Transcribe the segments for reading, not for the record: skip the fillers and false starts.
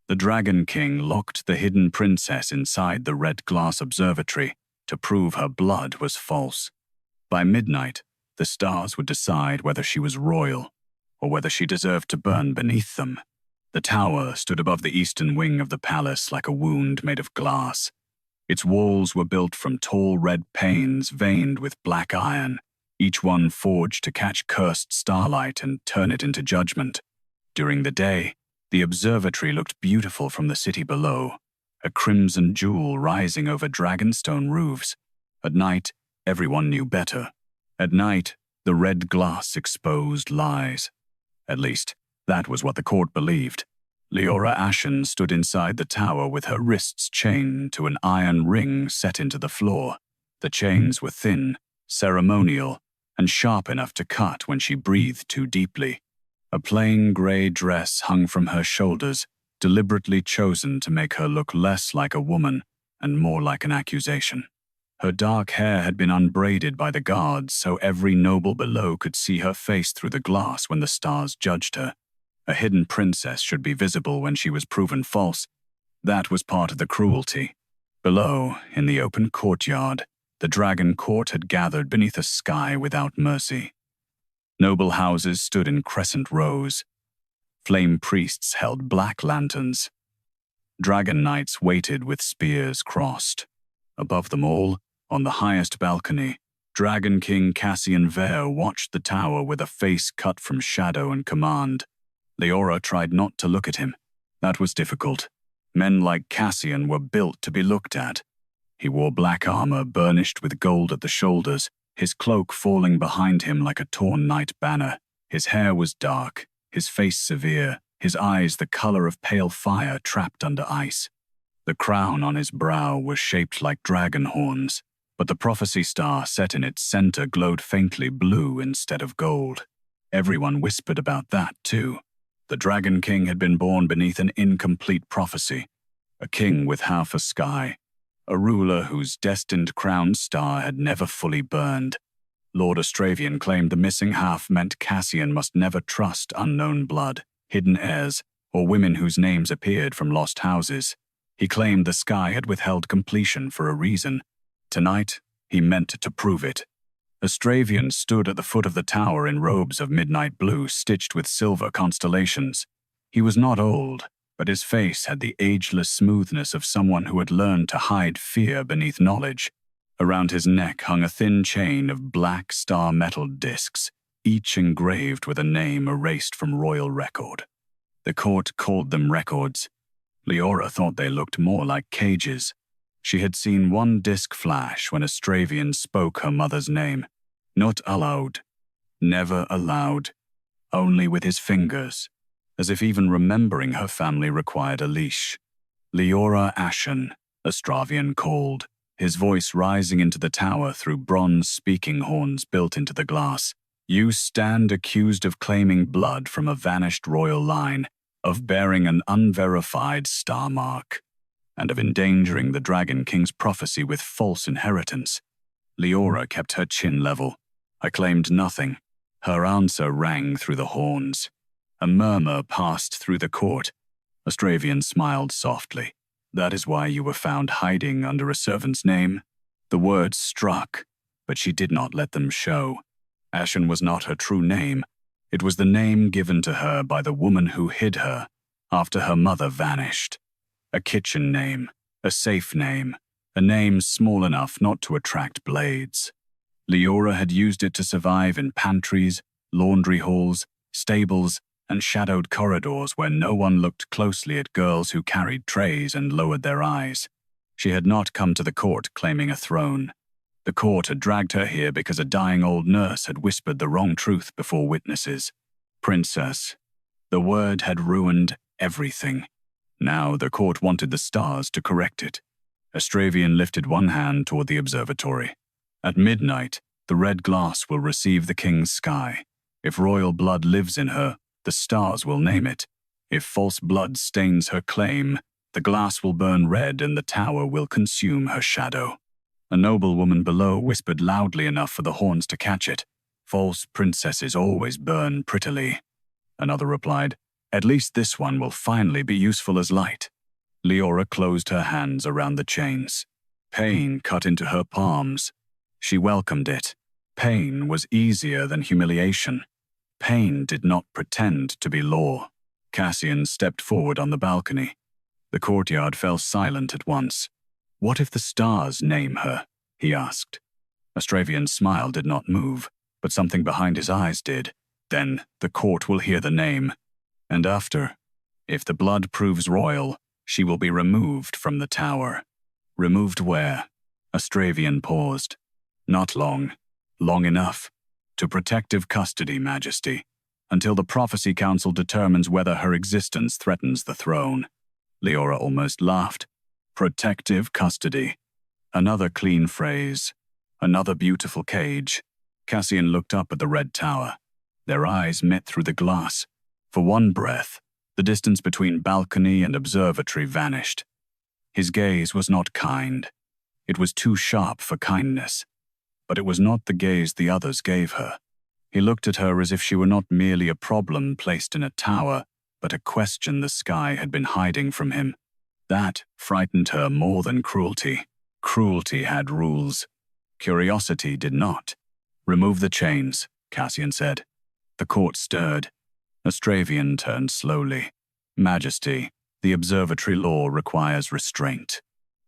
The Dragon King locked the hidden princess inside the Red Glass Observatory to prove her blood was false. By midnight, the stars would decide whether she was royal or whether she deserved to burn beneath them. The tower stood above the eastern wing of the palace like a wound made of glass. Its walls were built from tall red panes veined with black iron, each one forged to catch cursed starlight and turn it into judgment. During the day, the observatory looked beautiful from the city below, a crimson jewel rising over dragonstone roofs. At night, everyone knew better. At night, the red glass exposed lies. At least, that was what the court believed. Liora Ashen stood inside the tower with her wrists chained to an iron ring set into the floor. The chains were thin, ceremonial, and sharp enough to cut when she breathed too deeply. A plain grey dress hung from her shoulders, deliberately chosen to make her look less like a woman and more like an accusation. Her dark hair had been unbraided by the guards so every noble below could see her face through the glass when the stars judged her. A hidden princess should be visible when she was proven false. That was part of the cruelty. Below, in the open courtyard, the dragon court had gathered beneath a sky without mercy. Noble houses stood in crescent rows. Flame priests held black lanterns. Dragon knights waited with spears crossed. Above them all, on the highest balcony, Dragon King Cassian Veyr watched the tower with a face cut from shadow and command. Liora tried not to look at him. That was difficult. Men like Cassian were built to be looked at. He wore black armor burnished with gold at the shoulders, his cloak falling behind him like a torn knight banner. His hair was dark, his face severe, his eyes the color of pale fire trapped under ice. The crown on his brow was shaped like dragon horns, but the prophecy star set in its center glowed faintly blue instead of gold. Everyone whispered about that, too. The Dragon King had been born beneath an incomplete prophecy, a king with half a sky, a ruler whose destined crown star had never fully burned. Lord Astraea claimed the missing half meant Cassian must never trust unknown blood, hidden heirs, or women whose names appeared from lost houses. He claimed the sky had withheld completion for a reason. Tonight, he meant to prove it. Astraea stood at the foot of the tower in robes of midnight blue stitched with silver constellations. He was not old, but his face had the ageless smoothness of someone who had learned to hide fear beneath knowledge. Around his neck hung a thin chain of black star-metal discs, each engraved with a name erased from royal record. The court called them records. Liora thought they looked more like cages. She had seen one disc flash when Astraea spoke her mother's name. Not allowed. Never allowed. Only with his fingers, as if even remembering her family required a leash. Liora Ashen, Astraea called, his voice rising into the tower through bronze speaking horns built into the glass. You stand accused of claiming blood from a vanished royal line, of bearing an unverified star mark, and of endangering the Dragon King's prophecy with false inheritance. Liora kept her chin level. I claimed nothing. Her answer rang through the horns. A murmur passed through the court. Astraea smiled softly. That is why you were found hiding under a servant's name? The words struck, but she did not let them show. Ashen was not her true name. It was the name given to her by the woman who hid her after her mother vanished. A kitchen name, a safe name, a name small enough not to attract blades. Liora had used it to survive in pantries, laundry halls, stables, and shadowed corridors where no one looked closely at girls who carried trays and lowered their eyes. She had not come to the court claiming a throne. The court had dragged her here because a dying old nurse had whispered the wrong truth before witnesses. Princess. The word had ruined everything. Now the court wanted the stars to correct it. Astraea lifted one hand toward the observatory. At midnight, the red glass will receive the king's sky. If royal blood lives in her, the stars will name it. If false blood stains her claim, the glass will burn red and the tower will consume her shadow. A noble woman below whispered loudly enough for the horns to catch it. False princesses always burn prettily. Another replied, At least this one will finally be useful as light. Liora closed her hands around the chains. Pain cut into her palms. She welcomed it. Pain was easier than humiliation. Pain did not pretend to be law. Cassian stepped forward on the balcony. The courtyard fell silent at once. "What if the stars name her?" he asked. Astraea's smile did not move, but something behind his eyes did. "Then the court will hear the name. And after, if the blood proves royal, she will be removed from the tower." "Removed where?" Astraea paused. "Not long. Long enough. To protective custody, Majesty, until the Prophecy Council determines whether her existence threatens the throne." Liora almost laughed. Protective custody. Another clean phrase. Another beautiful cage. Cassian looked up at the red tower. Their eyes met through the glass. For one breath, the distance between balcony and observatory vanished. His gaze was not kind. It was too sharp for kindness. But it was not the gaze the others gave her. He looked at her as if she were not merely a problem placed in a tower, but a question the sky had been hiding from him. That frightened her more than cruelty. Cruelty had rules. Curiosity did not. "Remove the chains," Cassian said. The court stirred. Astraea turned slowly. "Majesty, the observatory law requires restraint.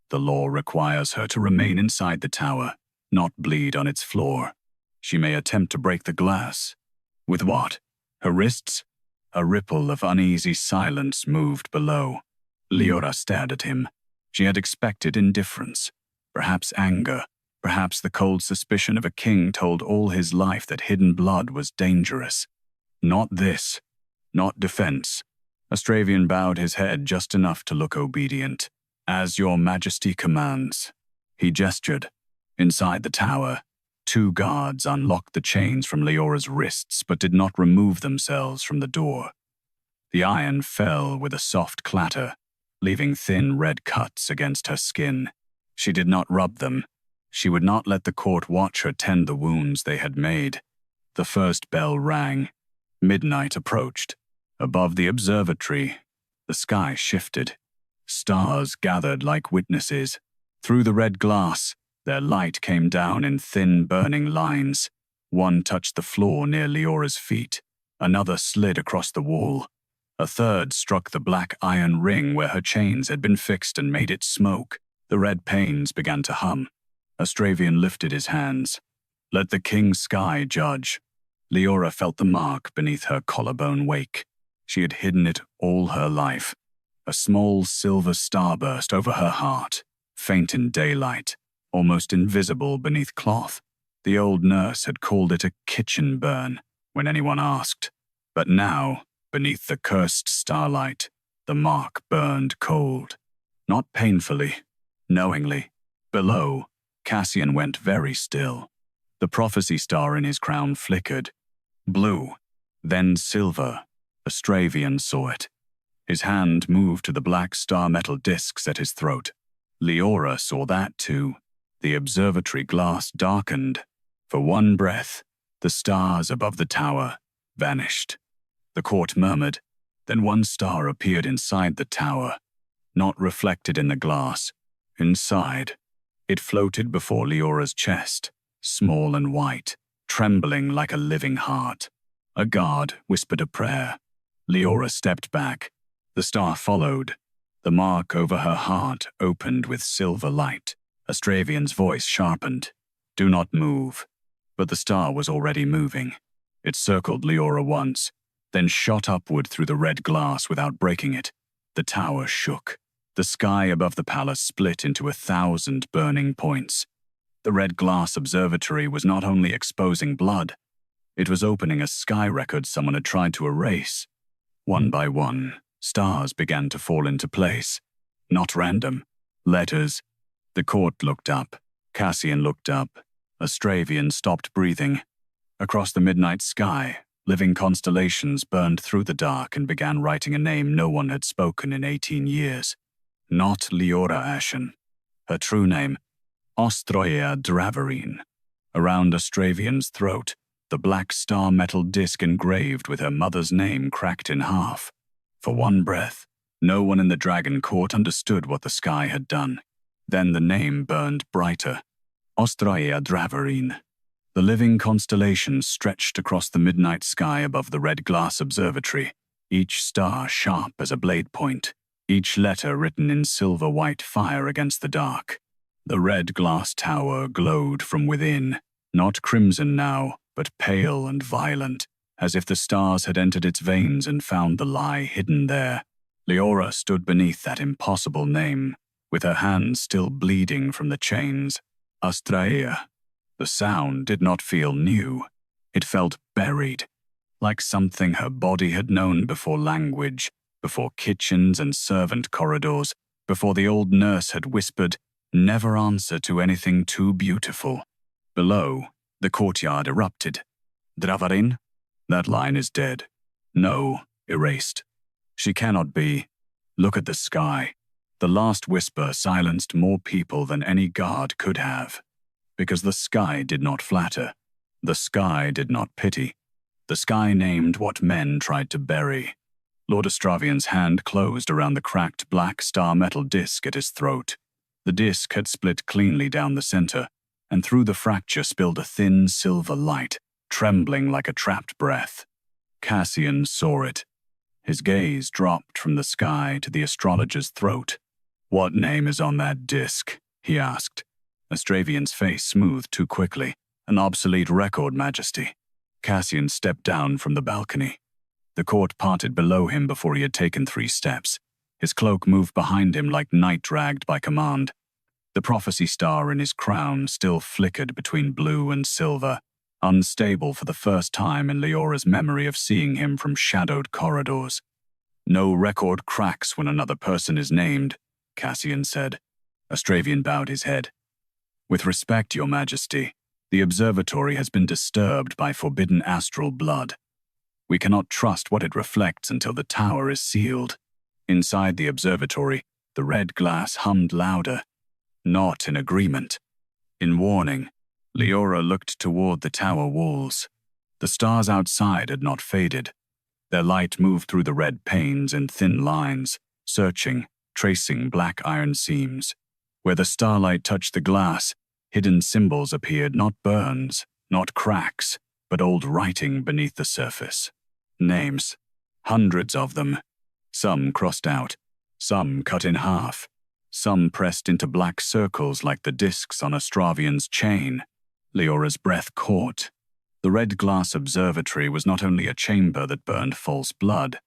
The law requires her to remain inside the tower, not bleed on its floor. She may attempt to break the glass." "With what? Her wrists?" A ripple of uneasy silence moved below. Liora stared at him. She had expected indifference, perhaps anger, perhaps the cold suspicion of a king told all his life that hidden blood was dangerous. Not this. Not defense. Astraea bowed his head just enough to look obedient. "As your Majesty commands." He gestured. Inside the tower, 2 guards unlocked the chains from Leora's wrists but did not remove themselves from the door. The iron fell with a soft clatter, leaving thin red cuts against her skin. She did not rub them. She would not let the court watch her tend the wounds they had made. The first bell rang. Midnight approached. Above the observatory, the sky shifted. Stars gathered like witnesses. Through the red glass, their light came down in thin, burning lines. One touched the floor near Leora's feet. Another slid across the wall. A third struck the black iron ring where her chains had been fixed and made it smoke. The red panes began to hum. Astraea lifted his hands. "Let the king's sky judge." Liora felt the mark beneath her collarbone wake. She had hidden it all her life. A small silver starburst over her heart, faint in daylight, almost invisible beneath cloth. The old nurse had called it a kitchen burn when anyone asked. But now, beneath the cursed starlight, the mark burned cold. Not painfully, knowingly. Below, Cassian went very still. The prophecy star in his crown flickered. Blue, then silver. Astraea saw it. His hand moved to the black star metal discs at his throat. Liora saw that too. The observatory glass darkened. For one breath, the stars above the tower vanished. The court murmured. Then one star appeared inside the tower, not reflected in the glass. Inside, it floated before Leora's chest, small and white, trembling like a living heart. A guard whispered a prayer. Liora stepped back. The star followed. The mark over her heart opened with silver light. Astraea's voice sharpened. "Do not move." But the star was already moving. It circled Liora once, then shot upward through the red glass without breaking it. The tower shook. The sky above the palace split into 1,000 burning points. The Red Glass Observatory was not only exposing blood, it was opening a sky record someone had tried to erase. One by one, stars began to fall into place. Not random. Letters. The court looked up. Cassian looked up. Astraea stopped breathing. Across the midnight sky, living constellations burned through the dark and began writing a name no one had spoken in 18 years. Not Liora Ashen. Her true name, Astraea Dravaryn. Around Astraea's throat, the black star metal disc engraved with her mother's name cracked in half. For one breath, no one in the dragon court understood what the sky had done. Then the name burned brighter. Astraea Dravaryn. The living constellations stretched across the midnight sky above the Red Glass Observatory, each star sharp as a blade point, each letter written in silver-white fire against the dark. The red glass tower glowed from within, not crimson now, but pale and violent, as if the stars had entered its veins and found the lie hidden there. Liora stood beneath that impossible name, with her hands still bleeding from the chains. Astraea. The sound did not feel new. It felt buried, like something her body had known before language, before kitchens and servant corridors, before the old nurse had whispered, "Never answer to anything too beautiful." Below, the courtyard erupted. "Dravaryn? That line is dead. No, erased. She cannot be. Look at the sky." The last whisper silenced more people than any guard could have. Because the sky did not flatter. The sky did not pity. The sky named what men tried to bury. Lord Astravian's hand closed around the cracked black star metal disc at his throat. The disc had split cleanly down the center, and through the fracture spilled a thin silver light, trembling like a trapped breath. Cassian saw it. His gaze dropped from the sky to the astrologer's throat. "What name is on that disc?" he asked. Astravian's face smoothed too quickly. "An obsolete record, Majesty." Cassian stepped down from the balcony. The court parted below him before he had taken 3 steps. His cloak moved behind him like night dragged by command. The prophecy star in his crown still flickered between blue and silver, unstable for the first time in Leora's memory of seeing him from shadowed corridors. "No record cracks when another person is named," Cassian said. Astravian bowed his head. "With respect, Your Majesty, the observatory has been disturbed by forbidden astral blood. We cannot trust what it reflects until the tower is sealed." Inside the observatory, the red glass hummed louder. Not in agreement. In warning, Liora looked toward the tower walls. The stars outside had not faded. Their light moved through the red panes in thin lines, searching, tracing black iron seams. Where the starlight touched the glass, hidden symbols appeared, not burns, not cracks, but old writing beneath the surface. Names. Hundreds of them. Some crossed out, some cut in half, some pressed into black circles like the discs on Astravian's chain. Leora's breath caught. The Red Glass Observatory was not only a chamber that burned false blood,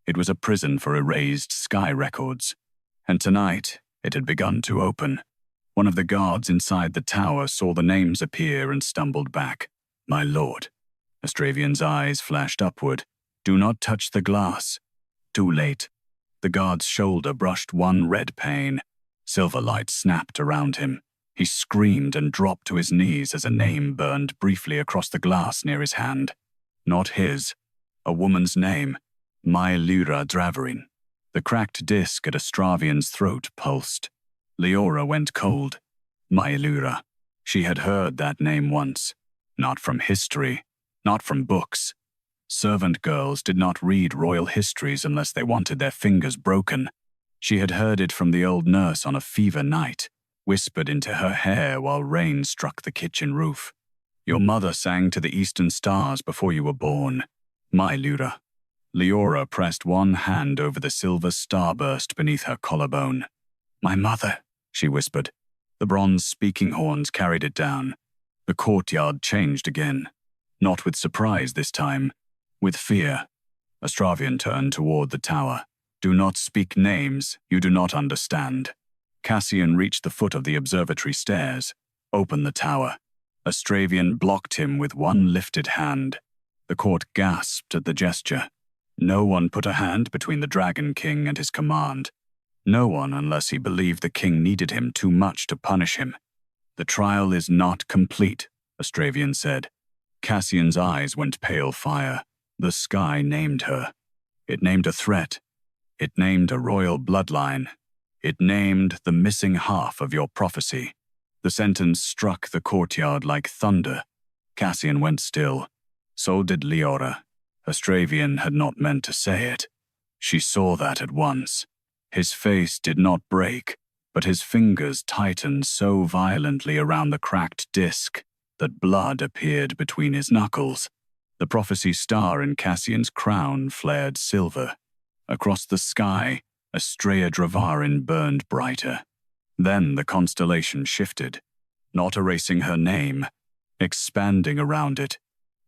it was a prison for erased sky records. And tonight, it had begun to open. One of the guards inside the tower saw the names appear and stumbled back. "My lord." Astravian's eyes flashed upward. "Do not touch the glass." Too late. The guard's shoulder brushed one red pane. Silver light snapped around him. He screamed and dropped to his knees as a name burned briefly across the glass near his hand. Not his. A woman's name. Liora Dravaryn. The cracked disc at Astravian's throat pulsed. Liora went cold. Liora. She had heard that name once. Not from history. Not from books. Servant girls did not read royal histories unless they wanted their fingers broken. She had heard it from the old nurse on a fever night, whispered into her hair while rain struck the kitchen roof. "Your mother sang to the eastern stars before you were born. Liora." Liora pressed one hand over the silver starburst beneath her collarbone. "My mother," she whispered. The bronze speaking horns carried it down. The courtyard changed again. Not with surprise this time. With fear. Astravian turned toward the tower. "Do not speak names you do not understand." Cassian reached the foot of the observatory stairs. "Open the tower." Astravian blocked him with one lifted hand. The court gasped at the gesture. No one put a hand between the Dragon King and his command. No one unless he believed the king needed him too much to punish him. "The trial is not complete," Astravian said. Cassian's eyes went pale fire. The sky named her. It named a threat. It named a royal bloodline. It named the missing half of your prophecy. The sentence struck the courtyard like thunder. Cassian went still. So did Liora. Astravian had not meant to say it. She saw that at once. His face did not break, but his fingers tightened so violently around the cracked disc that blood appeared between his knuckles. The prophecy star in Cassian's crown flared silver. Across the sky, Astraea Dravaryn burned brighter. Then the constellation shifted, not erasing her name, expanding around it.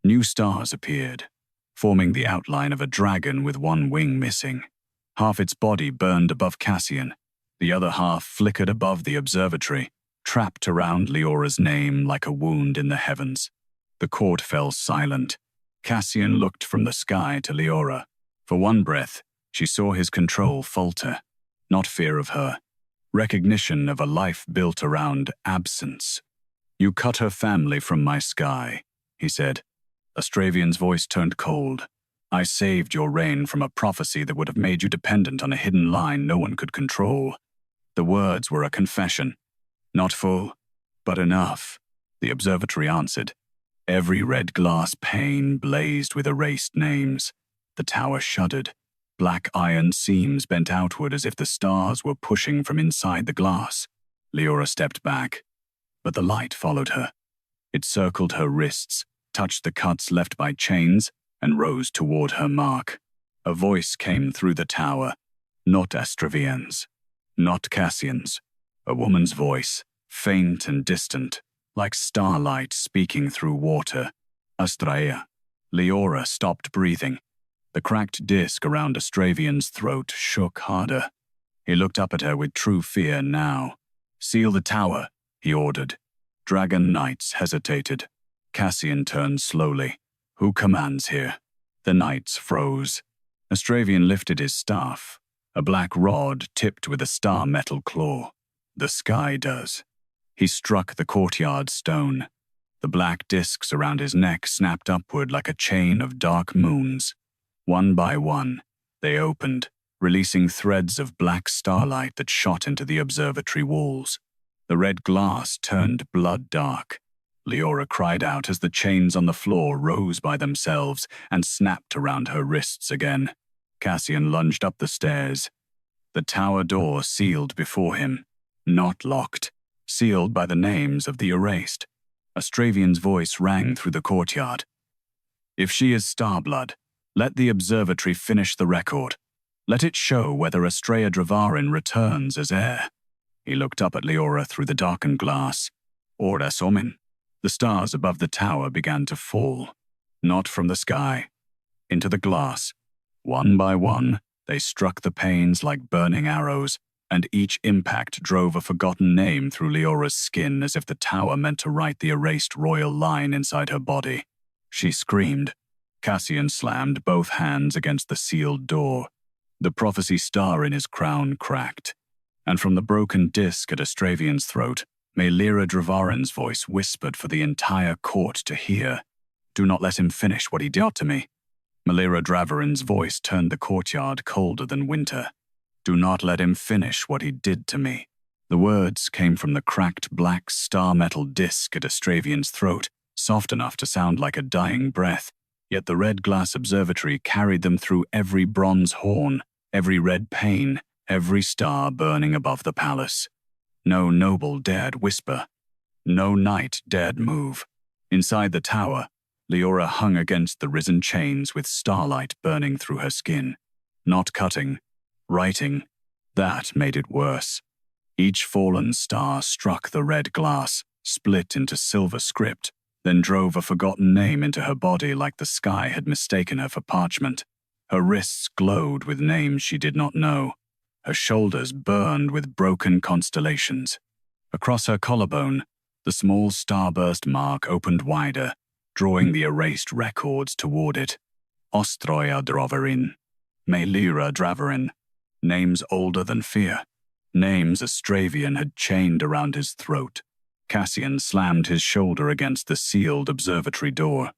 New stars appeared, forming the outline of a dragon with one wing missing. Half its body burned above Cassian, the other half flickered above the observatory, trapped around Liora's name like a wound in the heavens. The court fell silent. Cassian looked from the sky to Liora. For one breath, she saw his control falter. Not fear of her. Recognition of a life built around absence. "You cut her family from my sky," he said. Astravian's voice turned cold. "I saved your reign from a prophecy that would have made you dependent on a hidden line no one could control." The words were a confession. "Not full, but enough," the observatory answered. Every red glass pane blazed with erased names. The tower shuddered. Black iron seams bent outward as if the stars were pushing from inside the glass. Liora stepped back, but the light followed her. It circled her wrists, touched the cuts left by chains, and rose toward her mark. A voice came through the tower, not Astravian's, not Cassian's. A woman's voice, faint and distant, like starlight speaking through water. "Astraea." Liora stopped breathing. The cracked disc around Astravian's throat shook harder. He looked up at her with true fear now. "Seal the tower," he ordered. Dragon knights hesitated. Cassian turned slowly. "Who commands here?" The knights froze. Astravian lifted his staff, a black rod tipped with a star metal claw. "The sky does." He struck the courtyard stone. The black discs around his neck snapped upward like a chain of dark moons. One by one, they opened, releasing threads of black starlight that shot into the observatory walls. The red glass turned blood dark. Liora cried out as the chains on the floor rose by themselves and snapped around her wrists again. Cassian lunged up the stairs. The tower door sealed before him, not locked, sealed by the names of the erased. Astravian's voice rang through the courtyard. "If she is Starblood, let the observatory finish the record. Let it show whether Astraea Dravaryn returns as heir." He looked up at Liora through the darkened glass. "Ordas Omin." The stars above the tower began to fall, not from the sky, into the glass. One by one, they struck the panes like burning arrows, and each impact drove a forgotten name through Liora's skin as if the tower meant to write the erased royal line inside her body. She screamed. Cassian slammed both hands against the sealed door. The prophecy star in his crown cracked, and from the broken disc at Astravian's throat, Liora Dravaryn's voice whispered for the entire court to hear. "Do not let him finish what he did to me." Liora Dravaryn's voice turned the courtyard colder than winter. "Do not let him finish what he did to me." The words came from the cracked black star metal disc at Astravian's throat, soft enough to sound like a dying breath. Yet the Red Glass Observatory carried them through every bronze horn, every red pane, every star burning above the palace. No noble dared whisper. No knight dared move. Inside the tower, Liora hung against the risen chains with starlight burning through her skin. Not cutting, writing. That made it worse. Each fallen star struck the red glass, split into silver script, then drove a forgotten name into her body like the sky had mistaken her for parchment. Her wrists glowed with names she did not know. Her shoulders burned with broken constellations. Across her collarbone, the small starburst mark opened wider, drawing the erased records toward it. Astraea Dravaryn, Liora Dravaryn, names older than fear, names Astravian had chained around his throat. Cassian slammed his shoulder against the sealed observatory door.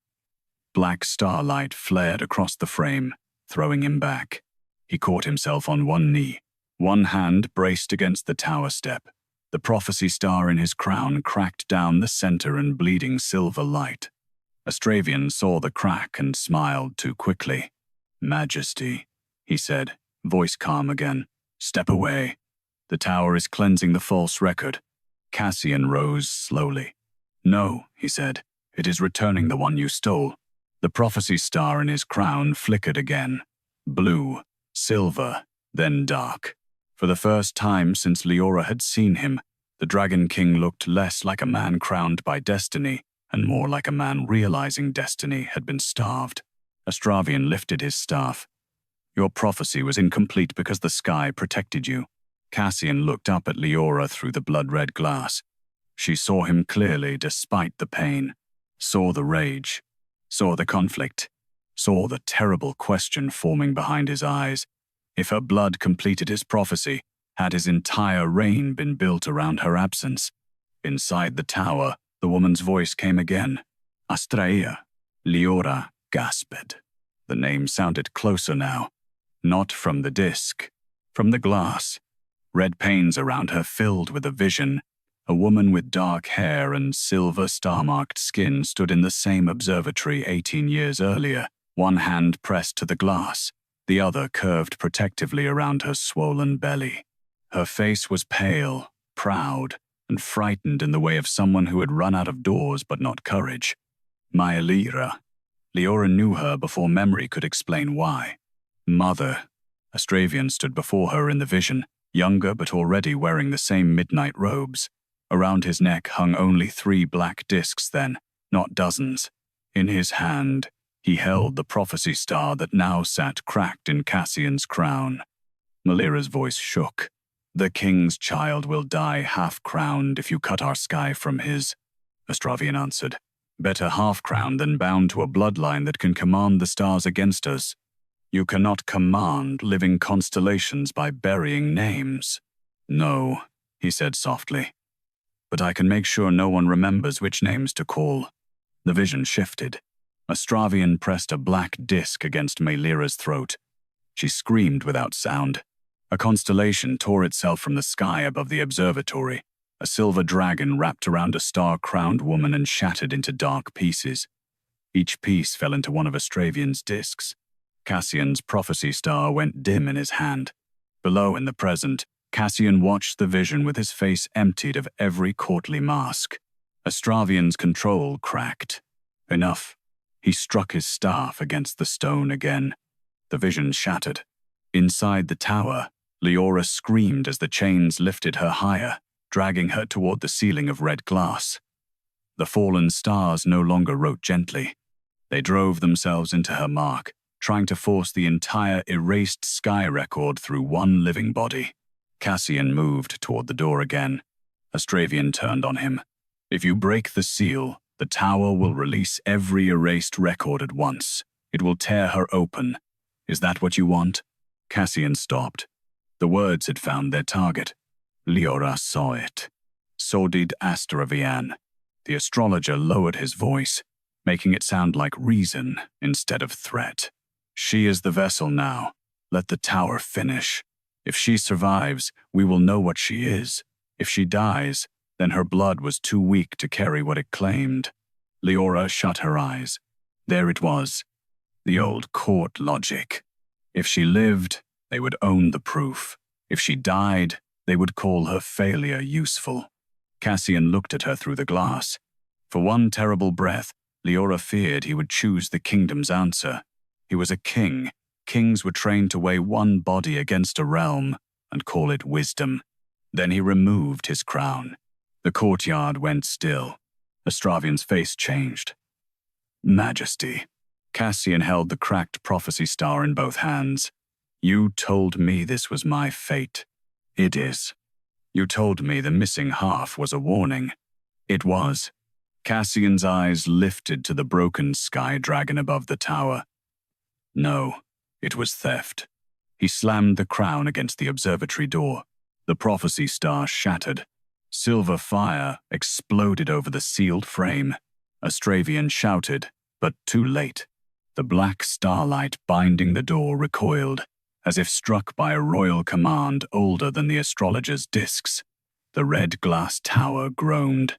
Black starlight flared across the frame, throwing him back. He caught himself on one knee, one hand braced against the tower step. The prophecy star in his crown cracked down the center in bleeding silver light. Astravian saw the crack and smiled too quickly. "Majesty," he said. Voice calm again. Step away. The tower is cleansing the false record. Cassian rose slowly. No, he said. It is returning the one you stole. The prophecy star in his crown flickered again. Blue, silver, then dark. For the first time since Liora had seen him, the Dragon King looked less like a man crowned by destiny and more like a man realizing destiny had been starved. Astraea lifted his staff. Your prophecy was incomplete because the sky protected you. Cassian looked up at Liora through the blood-red glass. She saw him clearly despite the pain, saw the rage, saw the conflict, saw the terrible question forming behind his eyes. If her blood completed his prophecy, had his entire reign been built around her absence? Inside the tower, the woman's voice came again. Astraea. Liora gasped. The name sounded closer now. Not from the disk, from the glass. Red panes around her filled with a vision. A woman with dark hair and silver star-marked skin stood in the same observatory 18 years earlier, one hand pressed to the glass, the other curved protectively around her swollen belly. Her face was pale, proud, and frightened in the way of someone who had run out of doors but not courage. Liora. Liora knew her before memory could explain why. Mother. Astraea stood before her in the vision, younger but already wearing the same midnight robes. Around his neck hung only 3 black discs then, not dozens. In his hand, he held the prophecy star that now sat cracked in Cassian's crown. Malira's voice shook. The king's child will die half-crowned if you cut our sky from his, Astraea answered. Better half-crowned than bound to a bloodline that can command the stars against us. You cannot command living constellations by burying names. No, he said softly. But I can make sure no one remembers which names to call. The vision shifted. Astraea pressed a black disc against Malira's throat. She screamed without sound. A constellation tore itself from the sky above the observatory. A silver dragon wrapped around a star-crowned woman and shattered into dark pieces. Each piece fell into one of Astraea's discs. Cassian's prophecy star went dim in his hand. Below in the present, Cassian watched the vision with his face emptied of every courtly mask. Astraea's control cracked. Enough. He struck his staff against the stone again. The vision shattered. Inside the tower, Liora screamed as the chains lifted her higher, dragging her toward the ceiling of red glass. The fallen stars no longer wrote gently. They drove themselves into her mark, trying to force the entire erased sky record through one living body. Cassian moved toward the door again. Astraea turned on him. If you break the seal, the tower will release every erased record at once. It will tear her open. Is that what you want? Cassian stopped. The words had found their target. Liora saw it. So did Astraea. The astrologer lowered his voice, making it sound like reason instead of threat. She is the vessel now. Let the tower finish. If she survives, we will know what she is. If she dies, then her blood was too weak to carry what it claimed. Liora shut her eyes. There it was. The old court logic. If she lived, they would own the proof. If she died, they would call her failure useful. Cassian looked at her through the glass. For one terrible breath, Liora feared he would choose the kingdom's answer. He was a king. Kings were trained to weigh one body against a realm and call it wisdom. Then he removed his crown. The courtyard went still. Astraea's face changed. Majesty. Cassian held the cracked prophecy star in both hands. You told me this was my fate. It is. You told me the missing half was a warning. It was. Cassian's eyes lifted to the broken sky dragon above the tower. No, it was theft. He slammed the crown against the observatory door. The prophecy star shattered. Silver fire exploded over the sealed frame. Astraea shouted, but too late. The black starlight binding the door recoiled, as if struck by a royal command older than the astrologer's discs. The red glass tower groaned.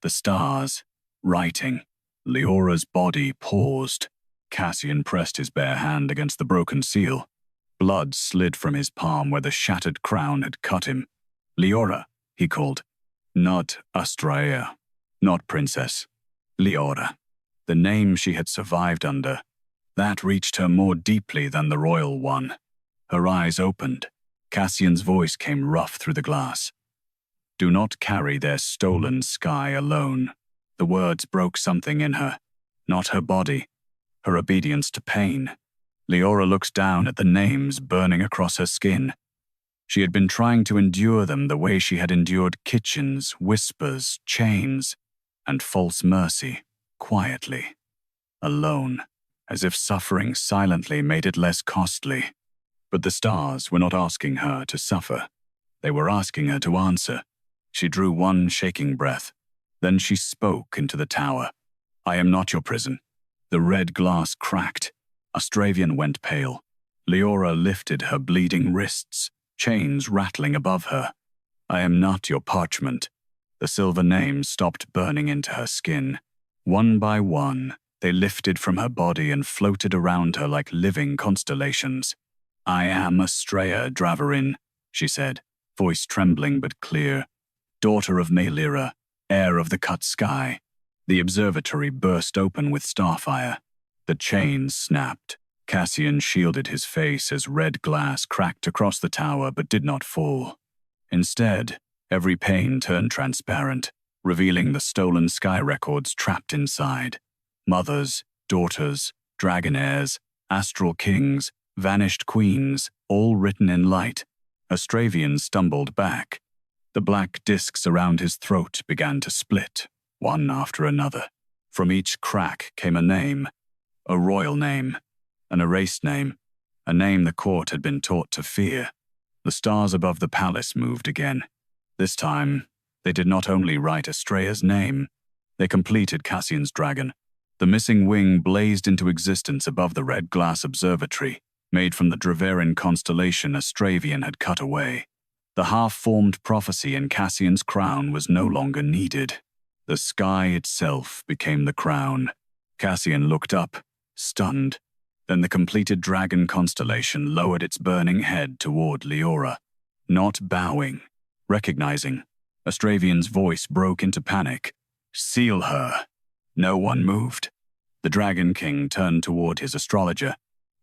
The stars, writing. Leora's body paused. Cassian pressed his bare hand against the broken seal. Blood slid from his palm where the shattered crown had cut him. "Liora," he called. Not Astraea, not Princess. Liora. The name she had survived under. That reached her more deeply than the royal one. Her eyes opened. Cassian's voice came rough through the glass. "Do not carry their stolen sky alone." The words broke something in her. Not her body, her obedience to pain. Liora looked down at the names burning across her skin. She had been trying to endure them the way she had endured kitchens, whispers, chains, and false mercy, quietly, alone, as if suffering silently made it less costly. But the stars were not asking her to suffer. They were asking her to answer. She drew one shaking breath. Then she spoke into the tower. "I am not your prison." The red glass cracked. Astraea went pale. Liora lifted her bleeding wrists, chains rattling above her. "I am not your parchment." The silver names stopped burning into her skin. One by one, they lifted from her body and floated around her like living constellations. "I am Astraea Dravaryn," she said, voice trembling but clear. "Daughter of Melira, heir of the cut sky." The observatory burst open with starfire. The chains snapped. Cassian shielded his face as red glass cracked across the tower but did not fall. Instead, every pane turned transparent, revealing the stolen sky records trapped inside. Mothers, daughters, dragon heirs, astral kings, vanished queens, all written in light. Astraea stumbled back. The black discs around his throat began to split, one after another. From each crack came a name, a royal name, an erased name, a name the court had been taught to fear. The stars above the palace moved again. This time, they did not only write Astraea's name, they completed Cassian's dragon. The missing wing blazed into existence above the Red Glass Observatory, made from the Dravaryn constellation Astraea had cut away. The half-formed prophecy in Cassian's crown was no longer needed. The sky itself became the crown. Cassian looked up, stunned. Then the completed dragon constellation lowered its burning head toward Liora, not bowing, recognizing. Astraea's voice broke into panic. "Seal her." No one moved. The Dragon King turned toward his astrologer.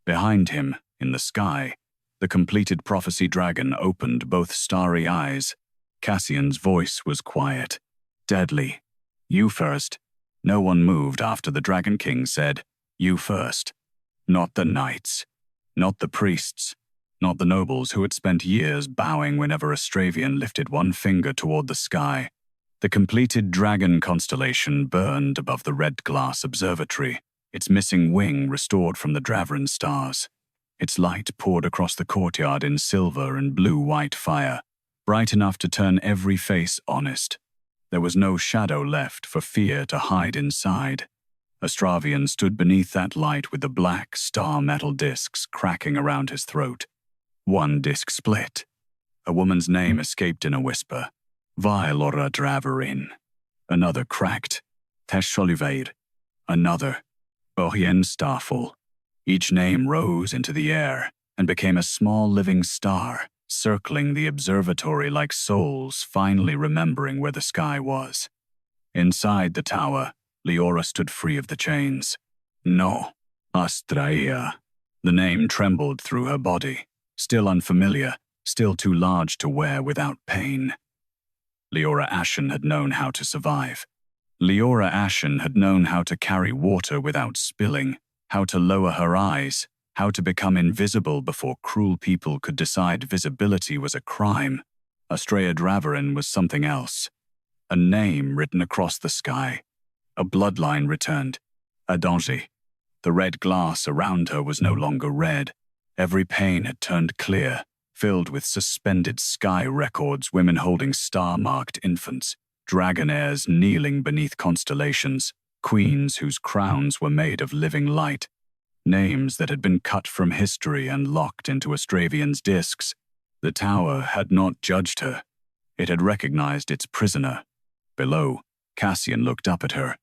Behind him, in the sky, the completed prophecy dragon opened both starry eyes. Cassian's voice was quiet, deadly. "You first." No one moved after the Dragon King said, "You first." Not the knights, not the priests, not the nobles who had spent years bowing whenever Astraea lifted one finger toward the sky. The completed dragon constellation burned above the Red Glass Observatory, its missing wing restored from the Dravaryn stars. Its light poured across the courtyard in silver and blue-white fire, bright enough to turn every face honest. There was no shadow left for fear to hide inside. Astraea stood beneath that light with the black star metal discs cracking around his throat. One disc split. A woman's name escaped in a whisper. Liora Dravaryn. Another cracked. Veyr. Another. Orien Starfall. Each name rose into the air and became a small living star, circling the observatory like souls finally remembering where the sky was. Inside the tower, Liora stood free of the chains. "No, Astraea." The name trembled through her body, still unfamiliar, still too large to wear without pain. Liora Ashen had known how to survive. Liora Ashen had known how to carry water without spilling, how to lower her eyes, how to become invisible before cruel people could decide visibility was a crime. Astraea Dravaryn was something else. A name written across the sky. A bloodline returned. A danger. The red glass around her was no longer red. Every pane had turned clear, filled with suspended sky records, women holding star-marked infants, dragon heirs kneeling beneath constellations, queens whose crowns were made of living light, names that had been cut from history and locked into Astraea's discs. The tower had not judged her. It had recognized its prisoner. Below, Cassian looked up at her.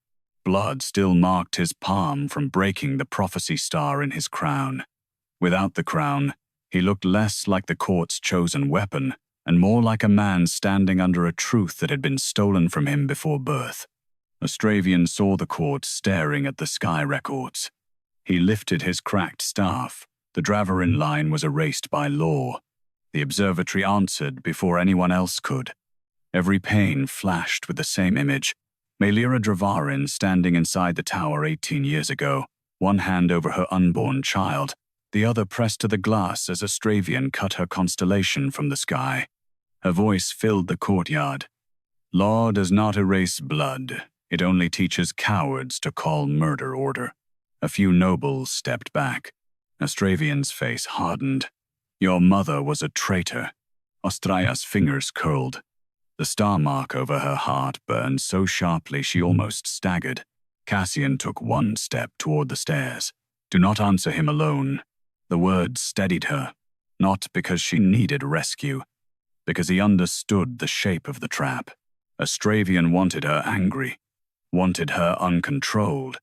Blood still marked his palm from breaking the prophecy star in his crown. Without the crown, He looked less like the court's chosen weapon and more like a man standing under a truth that had been stolen from him before birth. Astraea saw the court staring at the sky records. He lifted his cracked staff. The Dravaryn line was erased by law. The observatory answered before anyone else could. Every pane flashed with the same image. Liora Dravaryn standing inside the tower 18 years ago, one hand over her unborn child, the other pressed to the glass as Astraea cut her constellation from the sky. Her voice filled the courtyard. Law does not erase blood. It only teaches cowards to call murder order. A few nobles stepped back. Astraea's face hardened. Your mother was a traitor. Astraea's fingers curled. The star mark over her heart burned so sharply she almost staggered. Cassian took one step toward the stairs. Do not answer him alone. The words steadied her, not because she needed rescue, because he understood the shape of the trap. Astraea wanted her angry, wanted her uncontrolled,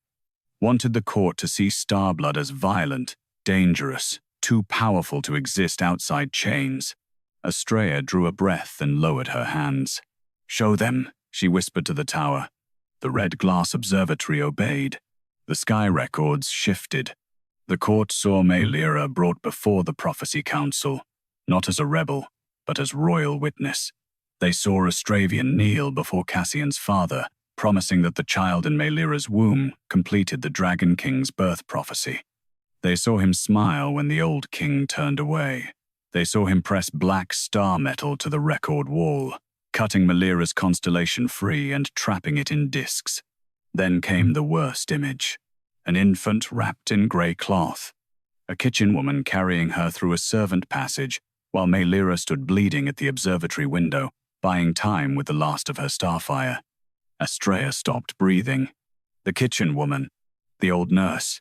wanted the court to see Starblood as violent, dangerous, too powerful to exist outside chains. Astraea drew a breath and lowered her hands. Show them, she whispered to the tower. The Red Glass Observatory obeyed. The sky records shifted. The court saw Liora brought before the Prophecy Council, not as a rebel, but as royal witness. They saw Astraea kneel before Cassian's father, promising that the child in Liora's womb completed the Dragon King's birth prophecy. They saw him smile when the old king turned away. They saw him press black star metal to the record wall, cutting Liora's constellation free and trapping it in discs. Then came the worst image. An infant wrapped in grey cloth. A kitchen woman carrying her through a servant passage, while Liora stood bleeding at the observatory window, buying time with the last of her starfire. Astraea stopped breathing. The kitchen woman, the old nurse,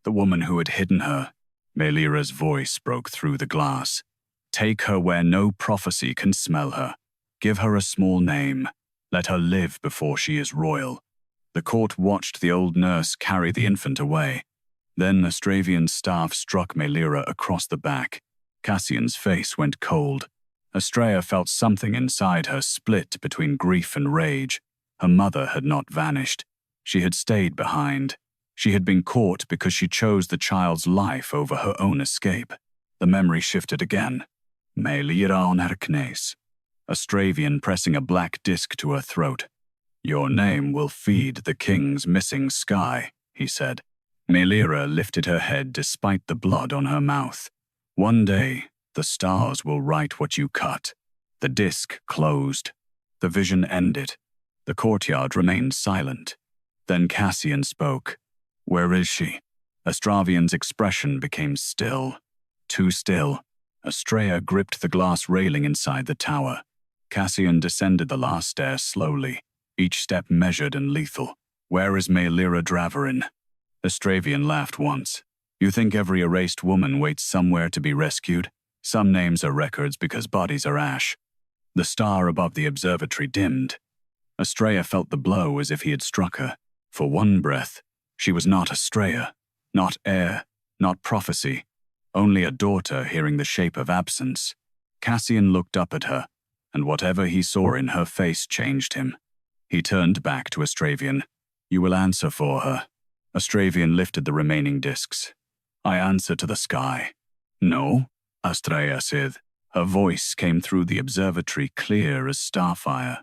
the woman who had hidden her. Liora's voice broke through the glass. Take her where no prophecy can smell her. Give her a small name. Let her live before she is royal. The court watched the old nurse carry the infant away. Then Astraea's staff struck Liora across the back. Cassian's face went cold. Astraea felt something inside her split between grief and rage. Her mother had not vanished. She had stayed behind. She had been caught because she chose the child's life over her own escape. The memory shifted again. Liora on Arknes. Astraea pressing a black disc to her throat. Your name will feed the king's missing sky, he said. Liora lifted her head despite the blood on her mouth. One day, the stars will write what you cut. The disc closed. The vision ended. The courtyard remained silent. Then Cassian spoke. Where is she? Astraea's expression became still. Too still. Astraea gripped the glass railing inside the tower. Cassian descended the last stair slowly, each step measured and lethal. Where is Liora Dravaryn? Astraea laughed once. You think every erased woman waits somewhere to be rescued? Some names are records because bodies are ash. The star above the observatory dimmed. Astraea felt the blow as if he had struck her. For one breath, she was not Astraea, not heir, not prophecy, only a daughter hearing the shape of absence. Cassian looked up at her, and whatever he saw in her face changed him. He turned back to Astraea. You will answer for her. Astraea lifted the remaining discs. I answer to the sky. No, Astraea said. Her voice came through the observatory clear as starfire.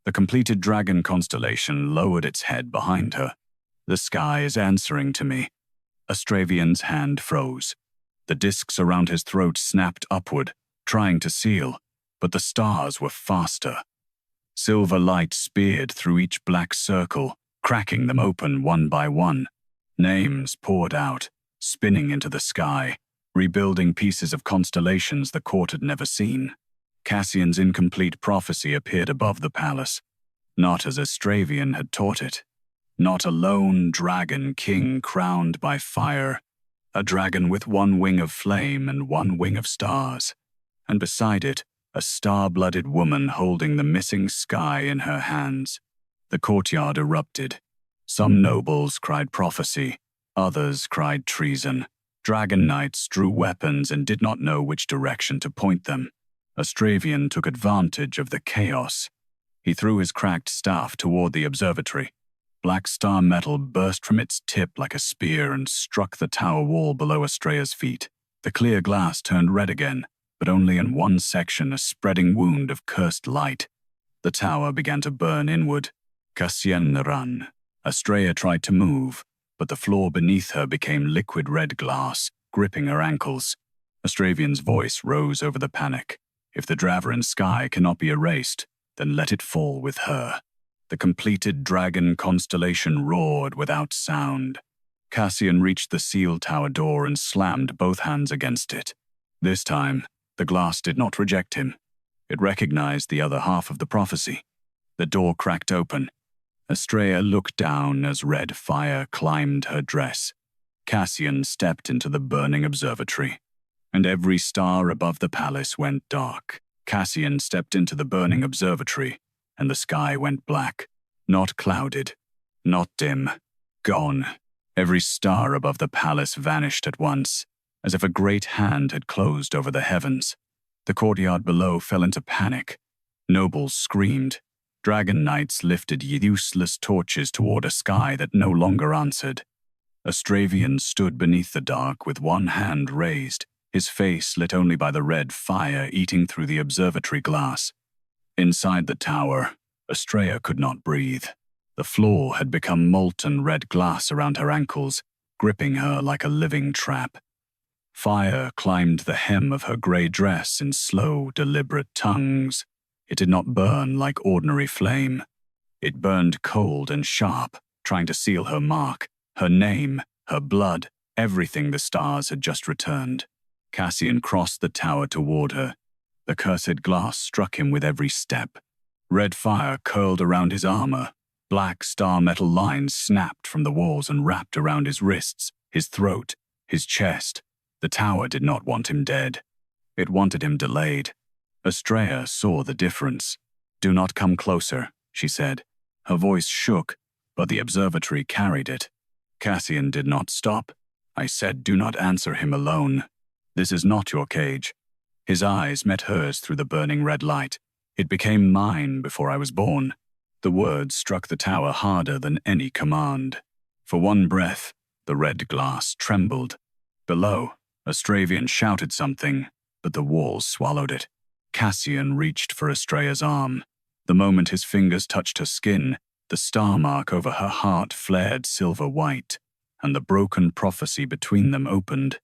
The completed dragon constellation lowered its head behind her. The sky is answering to me. Astraea's hand froze. The discs around his throat snapped upward, trying to seal, but the stars were faster. Silver light speared through each black circle, cracking them open one by one. Names poured out, spinning into the sky, rebuilding pieces of constellations the court had never seen. Cassian's incomplete prophecy appeared above the palace, not as Astraea had taught it. Not a lone dragon king crowned by fire, a dragon with one wing of flame and one wing of stars, and beside it, a star-blooded woman holding the missing sky in her hands. The courtyard erupted. Some nobles cried prophecy, others cried treason. Dragon Knights drew weapons and did not know which direction to point them. Astraea took advantage of the chaos. He threw his cracked staff toward the observatory. Black star metal burst from its tip like a spear and struck the tower wall below Astraea's feet. The clear glass turned red again, but only in one section, a spreading wound of cursed light. The tower began to burn inward. Cassian ran. Astraea tried to move, but the floor beneath her became liquid red glass, gripping her ankles. Astraea's voice rose over the panic. If the Dravaryn sky cannot be erased, then let it fall with her. The completed dragon constellation roared without sound. Cassian reached the sealed tower door and slammed both hands against it. This time, the glass did not reject him. It recognized the other half of the prophecy. The door cracked open. Astraea looked down as red fire climbed her dress. Cassian stepped into the burning observatory, and every star above the palace went dark. Cassian stepped into the burning observatory, and the sky went black. Not clouded, not dim, gone. Every star above the palace vanished at once, as if a great hand had closed over the heavens. The courtyard below fell into panic. Nobles screamed. Dragon Knights lifted useless torches toward a sky that no longer answered. Astraea stood beneath the dark with one hand raised, his face lit only by the red fire eating through the observatory glass. Inside the tower, Astraea could not breathe. The floor had become molten red glass around her ankles, gripping her like a living trap. Fire climbed the hem of her grey dress in slow, deliberate tongues. It did not burn like ordinary flame. It burned cold and sharp, trying to seal her mark, her name, her blood, everything the stars had just returned. Cassian crossed the tower toward her. The cursed glass struck him with every step. Red fire curled around his armor. Black star metal lines snapped from the walls and wrapped around his wrists, his throat, his chest. The tower did not want him dead. It wanted him delayed. Astraea saw the difference. "Do not come closer," she said. Her voice shook, but the observatory carried it. Cassian did not stop. "I said do not answer him alone. This is not your cage." His eyes met hers through the burning red light. "It became mine before I was born." The words struck the tower harder than any command. For one breath, the red glass trembled. Below, Astraea shouted something, but the walls swallowed it. Cassian reached for Astraea's arm. The moment his fingers touched her skin, the star mark over her heart flared silver white, and the broken prophecy between them opened.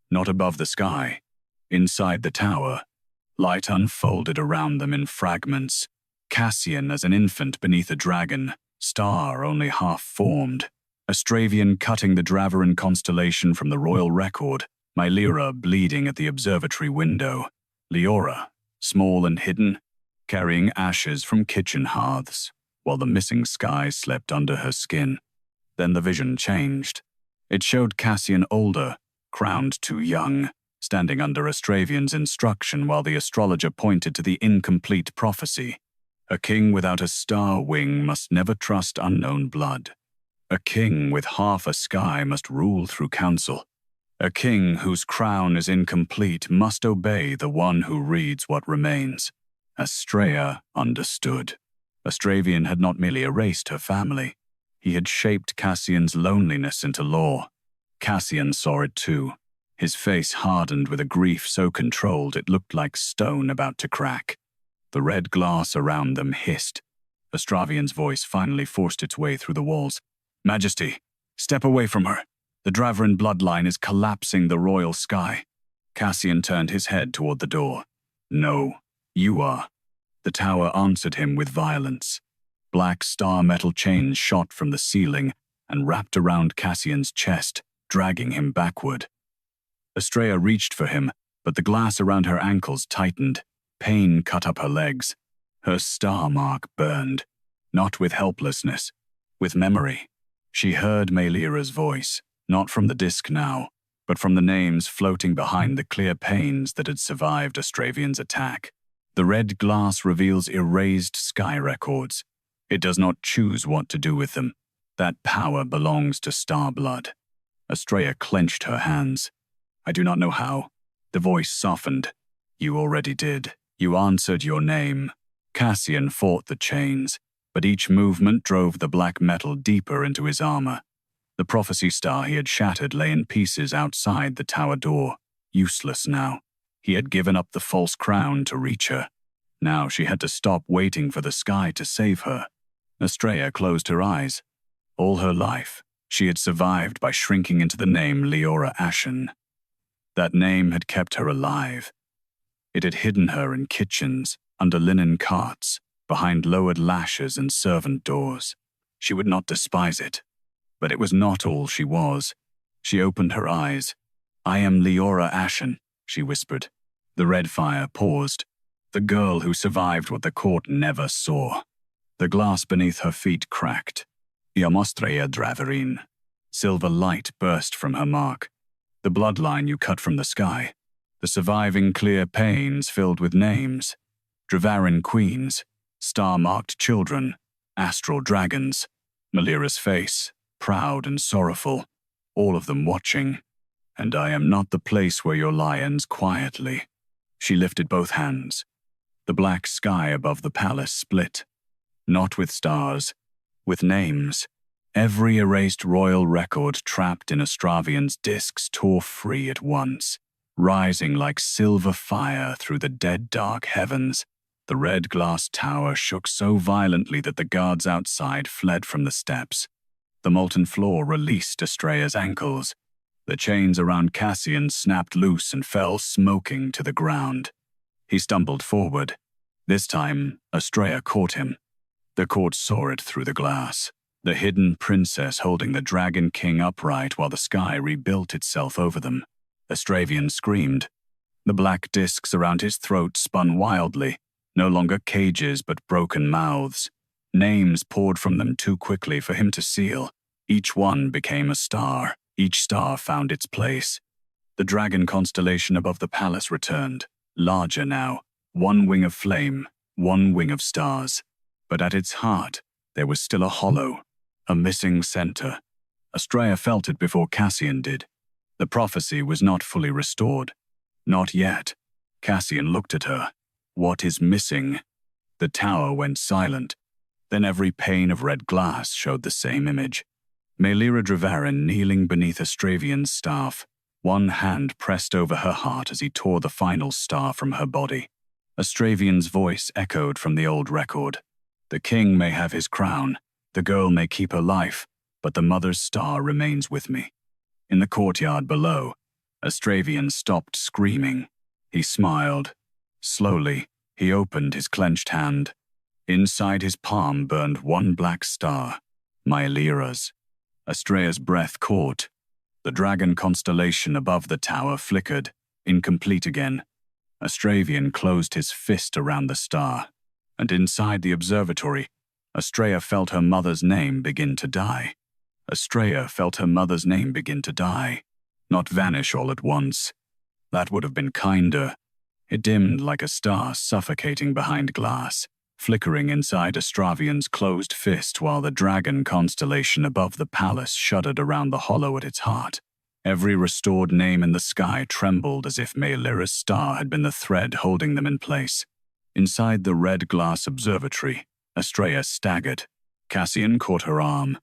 Not above the sky. Inside the tower, light unfolded around them in fragments. Cassian as an infant beneath a dragon, star only half formed. Astraea cutting the Dravaryn constellation from the royal record, Liora bleeding at the observatory window. Liora, small and hidden, carrying ashes from kitchen hearths, while the missing sky slept under her skin. Then the vision changed. It showed Cassian older, crowned too young, standing under Astraea's instruction while the astrologer pointed to the incomplete prophecy. A king without a star wing must never trust unknown blood. A king with half a sky must rule through counsel. A king whose crown is incomplete must obey the one who reads what remains. Astraea understood. Astraea had not merely erased her family. He had shaped Cassian's loneliness into law. Cassian saw it too. His face hardened with a grief so controlled it looked like stone about to crack. The red glass around them hissed. Astraea's voice finally forced its way through the walls. "Majesty, step away from her. The Dravaryn bloodline is collapsing the royal sky." Cassian turned his head toward the door. "No, you are." The tower answered him with violence. Black star metal chains shot from the ceiling and wrapped around Cassian's chest, dragging him backward. Astraea reached for him, but the glass around her ankles tightened. Pain cut up her legs. Her star mark burned, not with helplessness, with memory. She heard Liора's voice, not from the disk now, but from the names floating behind the clear panes that had survived Astraea's attack. The red glass reveals erased sky records. It does not choose what to do with them. That power belongs to Starblood. Astraea clenched her hands. I do not know how. The voice softened. You already did. You answered your name. Cassian fought the chains, but each movement drove the black metal deeper into his armor. The prophecy star he had shattered lay in pieces outside the tower door, useless now. He had given up the false crown to reach her. Now she had to stop waiting for the sky to save her. Astraea closed her eyes. All her life, she had survived by shrinking into the name Liora Ashen. That name had kept her alive. It had hidden her in kitchens, under linen carts, behind lowered lashes and servant doors. She would not despise it. But it was not all she was. She opened her eyes. I am Liora Ashen, she whispered. The red fire paused. The girl who survived what the court never saw. The glass beneath her feet cracked. I am Astraea Dravaryn. Silver light burst from her mark. The bloodline you cut from the sky. The surviving clear panes filled with names. Dravaryn queens, star-marked children, astral dragons. Melira's face, proud and sorrowful, all of them watching. And I am not the place where your lie ends quietly. She lifted both hands. The black sky above the palace split. Not with stars, with names. Every erased royal record trapped in Astravian's discs tore free at once, rising like silver fire through the dead dark heavens. The red glass tower shook so violently that the guards outside fled from the steps. The molten floor released Astraea's ankles. The chains around Cassian snapped loose and fell smoking to the ground. He stumbled forward. This time, Astraea caught him. The court saw it through the glass. The hidden princess holding the Dragon King upright while the sky rebuilt itself over them. Astravian screamed. The black discs around his throat spun wildly, no longer cages but broken mouths. Names poured from them too quickly for him to seal. Each one became a star. Each star found its place. The dragon constellation above the palace returned, larger now, one wing of flame, one wing of stars. But at its heart, there was still a hollow, a missing center. Astraea felt it before Cassian did. The prophecy was not fully restored. Not yet. Cassian looked at her. What is missing? The tower went silent. Then every pane of red glass showed the same image. Liora Dravaryn kneeling beneath Astravian's staff, one hand pressed over her heart as he tore the final star from her body. Astravian's voice echoed from the old record. The king may have his crown, the girl may keep her life, but the mother's star remains with me. In the courtyard below, Astravian stopped screaming. He smiled. Slowly, he opened his clenched hand. Inside his palm burned one black star, Liora's. Astraea's breath caught. The dragon constellation above the tower flickered, incomplete again. Astravian closed his fist around the star, and inside the observatory, Astraea felt her mother's name begin to die. Astraea felt her mother's name begin to die, not vanish all at once. That would have been kinder. It dimmed like a star suffocating behind glass, flickering inside Astravian's closed fist while the dragon constellation above the palace shuddered around the hollow at its heart. Every restored name in the sky trembled as if Melira's star had been the thread holding them in place. Inside the Red Glass Observatory, Astraea staggered. Cassian caught her arm.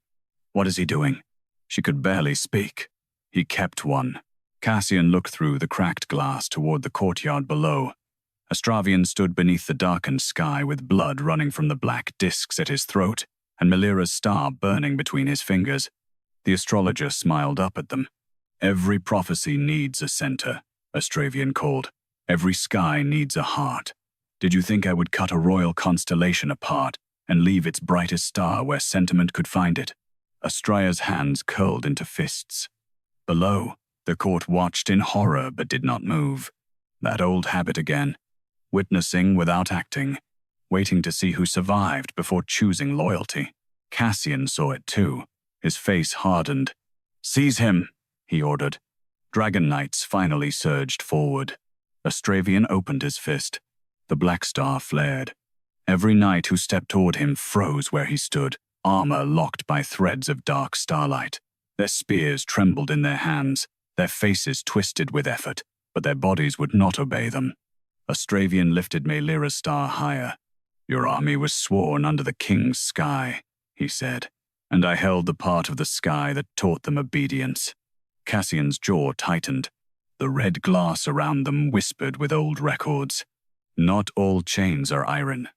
What is he doing? She could barely speak. He kept one. Cassian looked through the cracked glass toward the courtyard below. Astravian stood beneath the darkened sky with blood running from the black discs at his throat and Melira's star burning between his fingers. The astrologer smiled up at them. Every prophecy needs a center, Astravian called. Every sky needs a heart. Did you think I would cut a royal constellation apart and leave its brightest star where sentiment could find it? Astraea's hands curled into fists. Below, the court watched in horror but did not move. That old habit again. Witnessing without acting, waiting to see who survived before choosing loyalty. Cassian saw it too. His face hardened. Seize him, he ordered. Dragon Knights finally surged forward. Astravian opened his fist. The black star flared. Every knight who stepped toward him froze where he stood, armor locked by threads of dark starlight. Their spears trembled in their hands. Their faces twisted with effort, but their bodies would not obey them. Astraea lifted Meilira's star higher. "Your army was sworn under the king's sky," he said, "and I held the part of the sky that taught them obedience." Cassian's jaw tightened. The red glass around them whispered with old records. "Not all chains are iron."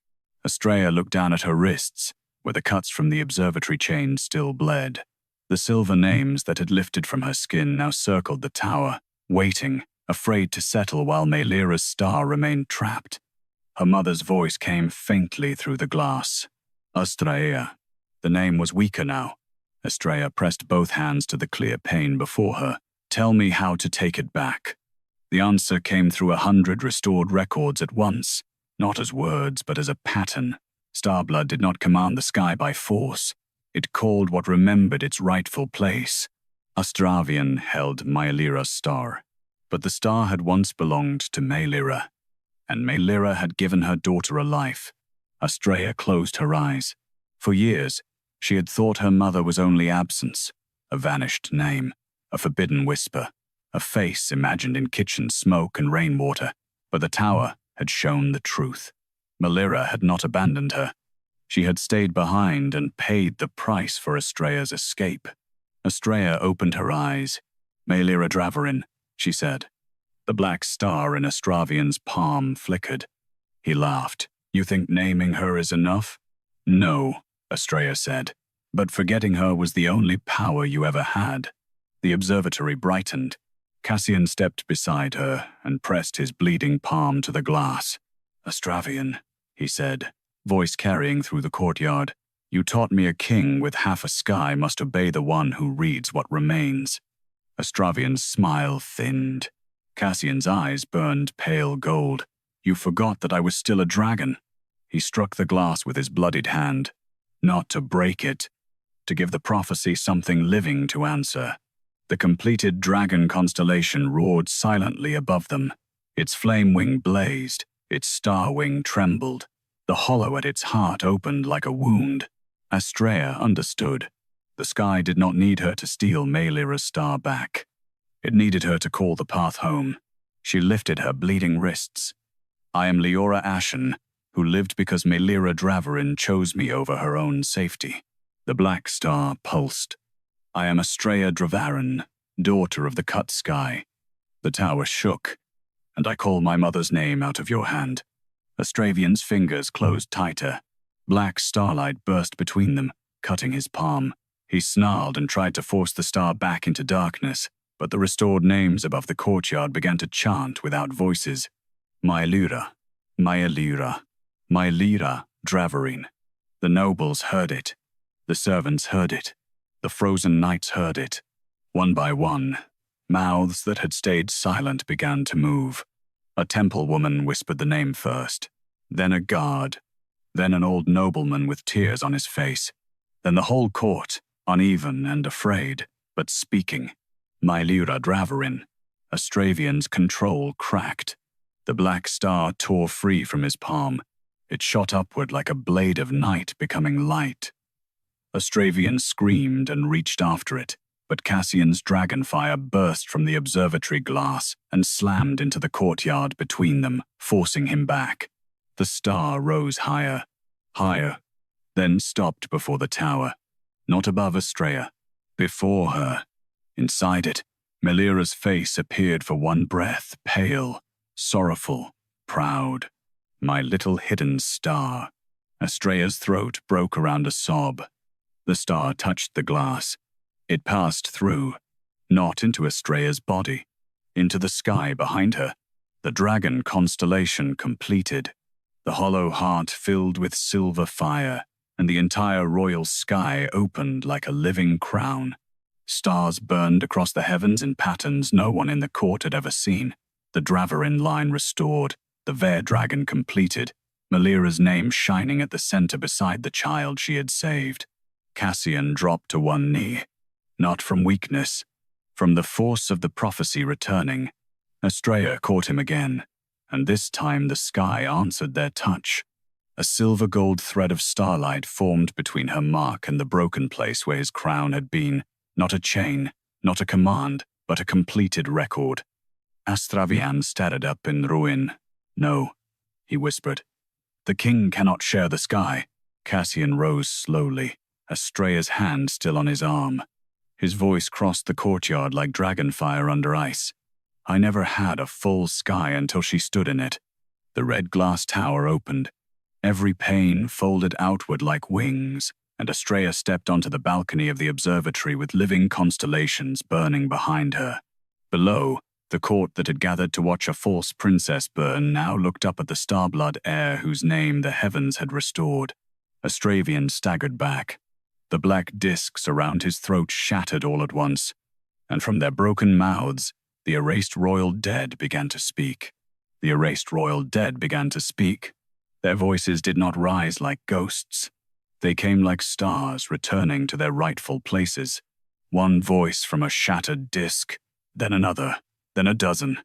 Astraea looked down at her wrists, where the cuts from the observatory chain still bled. The silver names that had lifted from her skin now circled the tower, waiting, afraid to settle while Meilira's star remained trapped. Her mother's voice came faintly through the glass. "Astraea." The name was weaker now. Astraea pressed both hands to the clear pane before her. "Tell me how to take it back." The answer came through 100 restored records at once, not as words but as a pattern. Starblood did not command the sky by force. It called what remembered its rightful place. Astraea held Meilira's star, but the star had once belonged to Meilira, and Meilira had given her daughter a life. Astraea closed her eyes. For years, she had thought her mother was only absence, a vanished name, a forbidden whisper, a face imagined in kitchen smoke and rainwater, but the tower had shown the truth. Meilira had not abandoned her. She had stayed behind and paid the price for Astraea's escape. Astraea opened her eyes. "Liora Dravaryn," she said. The black star in Astraea's palm flickered. He laughed. "You think naming her is enough?" "No," Astraea said, "but forgetting her was the only power you ever had." The observatory brightened. Cassian stepped beside her and pressed his bleeding palm to the glass. "Astraea," he said, voice carrying through the courtyard, "you taught me a king with half a sky must obey the one who reads what remains." Astraea's smile thinned. Cassian's eyes burned pale gold. "You forgot that I was still a dragon." He struck the glass with his bloodied hand. Not to break it, to give the prophecy something living to answer. The completed dragon constellation roared silently above them. Its flame wing blazed, its star wing trembled. The hollow at its heart opened like a wound. Astraea understood. The sky did not need her to steal Meilira's star back. It needed her to call the path home. She lifted her bleeding wrists. "I am Liora Ashen, who lived because Liora Dravaryn chose me over her own safety." The black star pulsed. "I am Astraea Dravaryn, daughter of the cut sky." The tower shook, "and I call my mother's name out of your hand." Astraea's fingers closed tighter. Black starlight burst between them, cutting his palm. He snarled and tried to force the star back into darkness, but the restored names above the courtyard began to chant without voices. "Meilira, Meilira, Meilira Dravaryn." The nobles heard it. The servants heard it. The frozen knights heard it. One by one, mouths that had stayed silent began to move. A temple woman whispered the name first, then a guard, then an old nobleman with tears on his face, then the whole court, uneven and afraid, but speaking. Liora Dravaryn. Astraea's control cracked. The black star tore free from his palm. It shot upward like a blade of night becoming light. Astraea screamed and reached after it, but Cassian's dragonfire burst from the observatory glass and slammed into the courtyard between them, forcing him back. The star rose higher, higher, then stopped before the tower. Not above Astraea, before her. Inside it, Meilira's face appeared for one breath, pale, sorrowful, proud. "My little hidden star." Astraea's throat broke around a sob. The star touched the glass. It passed through, not into Astraea's body, into the sky behind her. The dragon constellation completed. The hollow heart filled with silver fire, and the entire royal sky opened like a living crown. Stars burned across the heavens in patterns no one in the court had ever seen. The Dravaryn line restored, the Veyr dragon completed, Meilira's name shining at the center beside the child she had saved. Cassian dropped to one knee. Not from weakness, from the force of the prophecy returning. Astraea caught him again, and this time the sky answered their touch. A silver-gold thread of starlight formed between her mark and the broken place where his crown had been. Not a chain, not a command, but a completed record. Astraea stared up in ruin. "No," he whispered. "The king cannot share the sky." Cassian rose slowly, Astraea's hand still on his arm. His voice crossed the courtyard like dragonfire under ice. "I never had a full sky until she stood in it." The red glass tower opened. Every pane folded outward like wings, and Astraea stepped onto the balcony of the observatory with living constellations burning behind her. Below, the court that had gathered to watch a false princess burn now looked up at the Starblood heir whose name the heavens had restored. Astraea staggered back. The black discs around his throat shattered all at once, and from their broken mouths, the erased royal dead began to speak. The erased royal dead began to speak. Their voices did not rise like ghosts. They came like stars returning to their rightful places. One voice from a shattered disc, then another, then a dozen,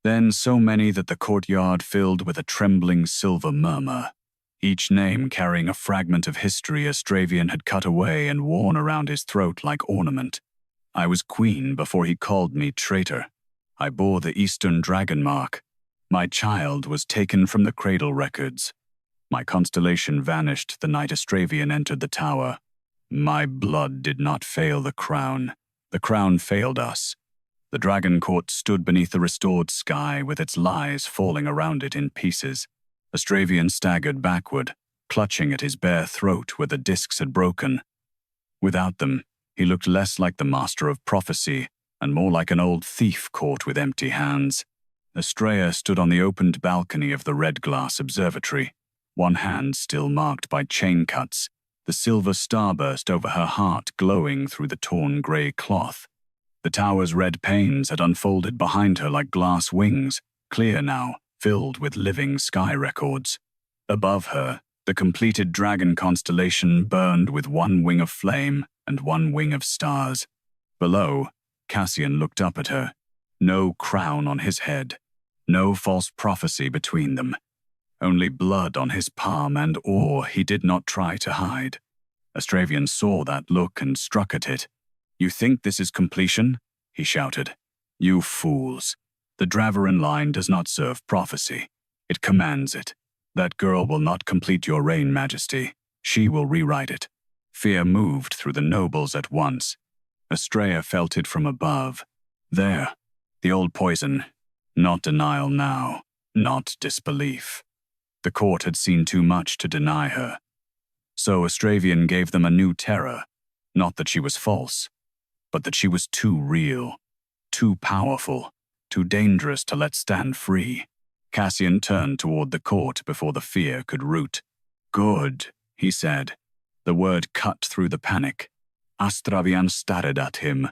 then so many that the courtyard filled with a trembling silver murmur, each name carrying a fragment of history Astraea had cut away and worn around his throat like ornament. I was queen before he called me traitor. I bore the Eastern Dragon mark. My child was taken from the cradle records. My constellation vanished the night Astraea entered the tower. My blood did not fail the crown. The crown failed us. The dragon court stood beneath the restored sky with its lies falling around it in pieces. Astraea staggered backward, clutching at his bare throat where the discs had broken. Without them, he looked less like the master of prophecy and more like an old thief caught with empty hands. Astraea stood on the opened balcony of the Red Glass Observatory, one hand still marked by chain cuts, the silver starburst over her heart glowing through the torn grey cloth. The tower's red panes had unfolded behind her like glass wings, clear now, filled with living sky records. Above her, the completed dragon constellation burned with one wing of flame and one wing of stars. Below, Cassian looked up at her. No crown on his head, no false prophecy between them. Only blood on his palm and awe he did not try to hide. Astraea saw that look and struck at it. "You think this is completion?" he shouted. "You fools. The Dravaryn line does not serve prophecy. It commands it. That girl will not complete your reign, Majesty. She will rewrite it." Fear moved through the nobles at once. Astraea felt it from above. There, the old poison. Not denial now, not disbelief. The court had seen too much to deny her. So Astraea gave them a new terror, not that she was false, but that she was too real, too powerful, too dangerous to let stand free. Cassian turned toward the court before the fear could root. "Good," he said. The word cut through the panic. Astraea stared at him.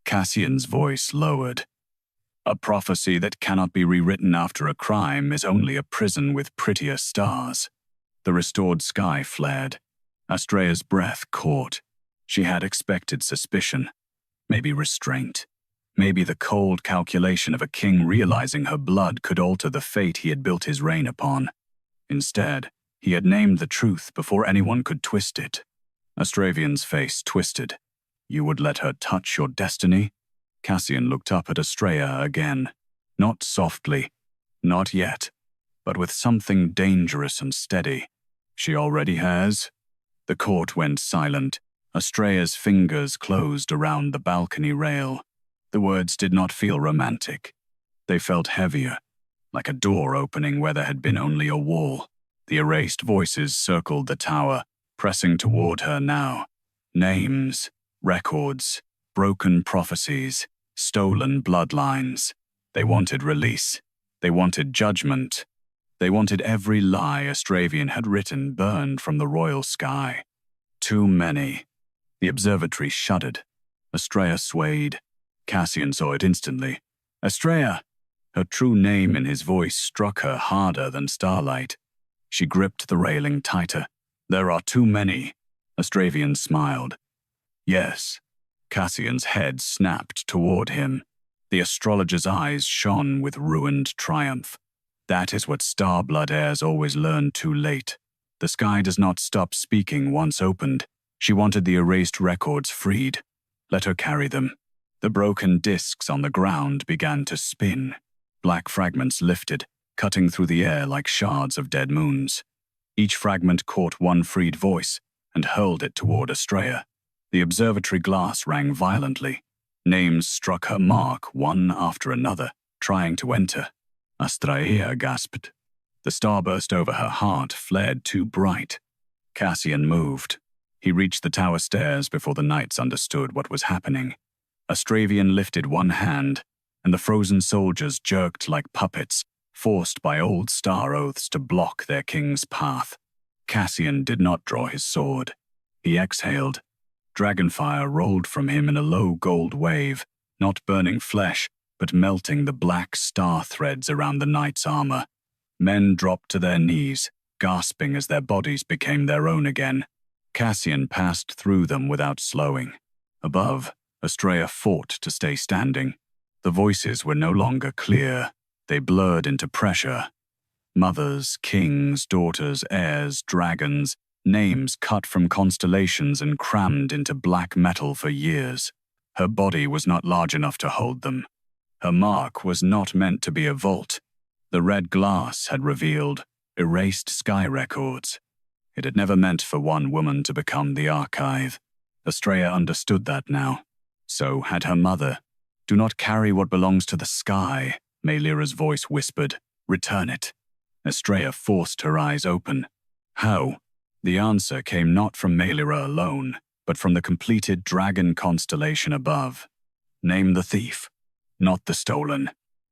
Cassian's voice lowered. "A prophecy that cannot be rewritten after a crime is only a prison with prettier stars." The restored sky flared. Astraea's breath caught. She had expected suspicion, maybe restraint, maybe the cold calculation of a king realizing her blood could alter the fate he had built his reign upon. Instead, he had named the truth before anyone could twist it. Astraea's face twisted. "You would let her touch your destiny?" Cassian looked up at Astraea again. Not softly, not yet, but with something dangerous and steady. "She already has?" The court went silent. Astraea's fingers closed around the balcony rail. The words did not feel romantic. They felt heavier, like a door opening where there had been only a wall. The erased voices circled the tower, pressing toward her now. Names, records, broken prophecies, stolen bloodlines. They wanted release. They wanted judgment. They wanted every lie Astraea had written burned from the royal sky. Too many. The observatory shuddered. Astraea swayed. Cassian saw it instantly. "Astraea!" Her true name in his voice struck her harder than starlight. She gripped the railing tighter. "There are too many." Astraea smiled. "Yes." Cassian's head snapped toward him. The astrologer's eyes shone with ruined triumph. "That is what Starblood heirs always learn too late. The sky does not stop speaking once opened. She wanted the erased records freed. Let her carry them. The broken discs on the ground began to spin. Black fragments lifted, cutting through the air like shards of dead moons. Each fragment caught one freed voice and hurled it toward Astraea. The observatory glass rang violently. Names struck her mark one after another, trying to enter. Astraea gasped. The starburst over her heart flared too bright. Cassian moved. He reached the tower stairs before the knights understood what was happening. Astraean lifted one hand, and the frozen soldiers jerked like puppets, forced by old star oaths to block their king's path. Cassian did not draw his sword. He exhaled. Dragonfire rolled from him in a low gold wave, not burning flesh, but melting the black star threads around the knight's armor. Men dropped to their knees, gasping as their bodies became their own again. Cassian passed through them without slowing. Above, Astraea fought to stay standing. The voices were no longer clear. They blurred into pressure. Mothers, kings, daughters, heirs, dragons, names cut from constellations and crammed into black metal for years. Her body was not large enough to hold them. Her mark was not meant to be a vault. The red glass had revealed erased sky records. It had never meant for one woman to become the archive. Astraea understood that now. So had her mother. "Do not carry what belongs to the sky," Melira's voice whispered. "Return it." Astraea forced her eyes open. How? The answer came not from Melira alone, but from the completed dragon constellation above. Name the thief, not the stolen.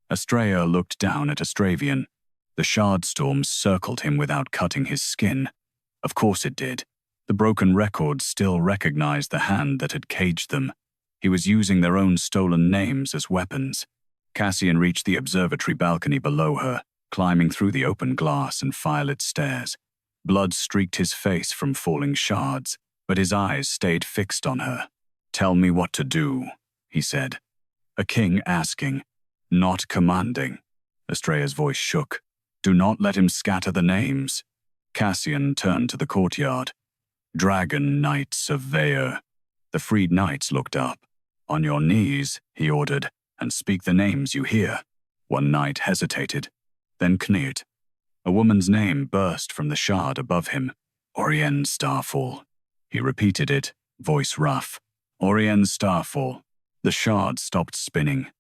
Astraea looked down at Astraean. The shard storm circled him without cutting his skin. Of course it did. The broken records still recognized the hand that had caged them. He was using their own stolen names as weapons. Cassian reached the observatory balcony below her, climbing through the open glass and firelit stairs. Blood streaked his face from falling shards, but his eyes stayed fixed on her. "Tell me what to do," he said. A king asking, not commanding. Astraea's voice shook. "Do not let him scatter the names." Cassian turned to the courtyard. "Dragon Knights of Veyr." The freed knights looked up. "On your knees," he ordered, "and speak the names you hear." One knight hesitated, then kneeled. A woman's name burst from the shard above him. "Orienne Starfall." He repeated it, voice rough. "Orienne Starfall." The shard stopped spinning.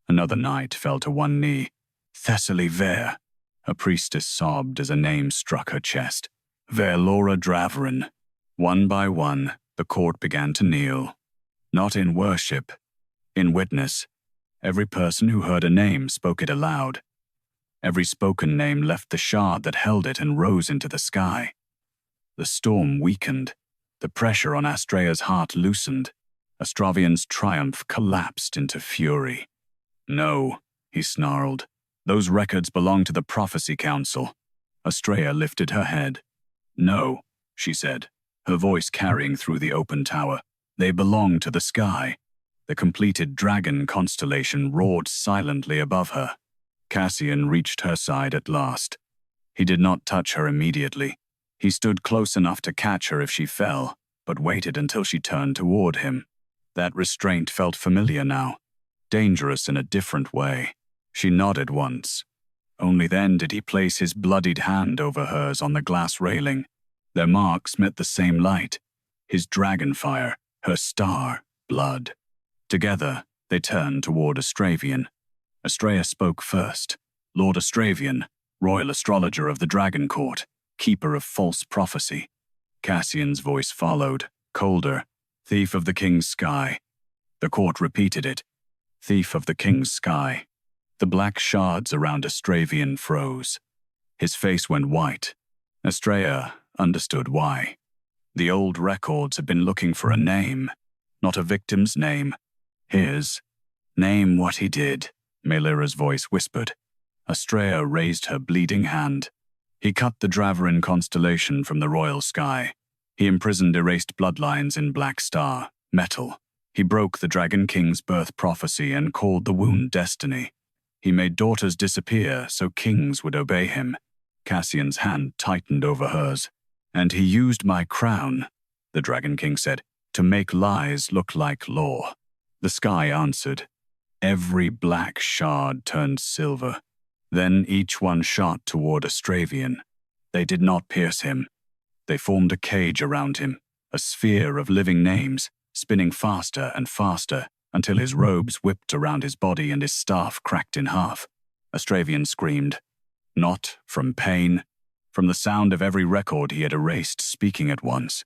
Another knight fell to one knee. "Thessaly Veyr." A priestess sobbed as a name struck her chest. "Liora Dravaryn." One by one, the court began to kneel. Not in worship, in witness. Every person who heard a name spoke it aloud. Every spoken name left the shard that held it and rose into the sky. The storm weakened. The pressure on Astraea's heart loosened. Astravian's triumph collapsed into fury. "No," he snarled. "Those records belong to the Prophecy Council." Astraea lifted her head. "No," she said, her voice carrying through the open tower. "They belong to the sky." The completed dragon constellation roared silently above her. Cassian reached her side at last. He did not touch her immediately. He stood close enough to catch her if she fell, but waited until she turned toward him. That restraint felt familiar now, dangerous in a different way. She nodded once. Only then did he place his bloodied hand over hers on the glass railing. Their marks met the same light. His dragon fire, her star, blood. Together, they turned toward Astraean. Astraea spoke first. "Lord Astraean, royal astrologer of the Dragon Court, keeper of false prophecy." Cassian's voice followed, colder. "Thief of the king's sky." The court repeated it. "Thief of the king's sky." The black shards around Astraean froze. His face went white. Astraea understood why. The old records had been looking for a name, not a victim's name. His. "Name what he did," Melira's voice whispered. Astraea raised her bleeding hand. He cut the Dravaryn constellation from the royal sky. He imprisoned erased bloodlines in black star, metal. He broke the Dragon King's birth prophecy and called the wound destiny. He made daughters disappear so kings would obey him. Cassian's hand tightened over hers. "And he used my crown," the Dragon King said, "to make lies look like law." The sky answered. Every black shard turned silver. Then each one shot toward Astraea. They did not pierce him. They formed a cage around him, a sphere of living names, spinning faster and faster until his robes whipped around his body and his staff cracked in half. Astraea screamed. Not from pain, from the sound of every record he had erased speaking at once.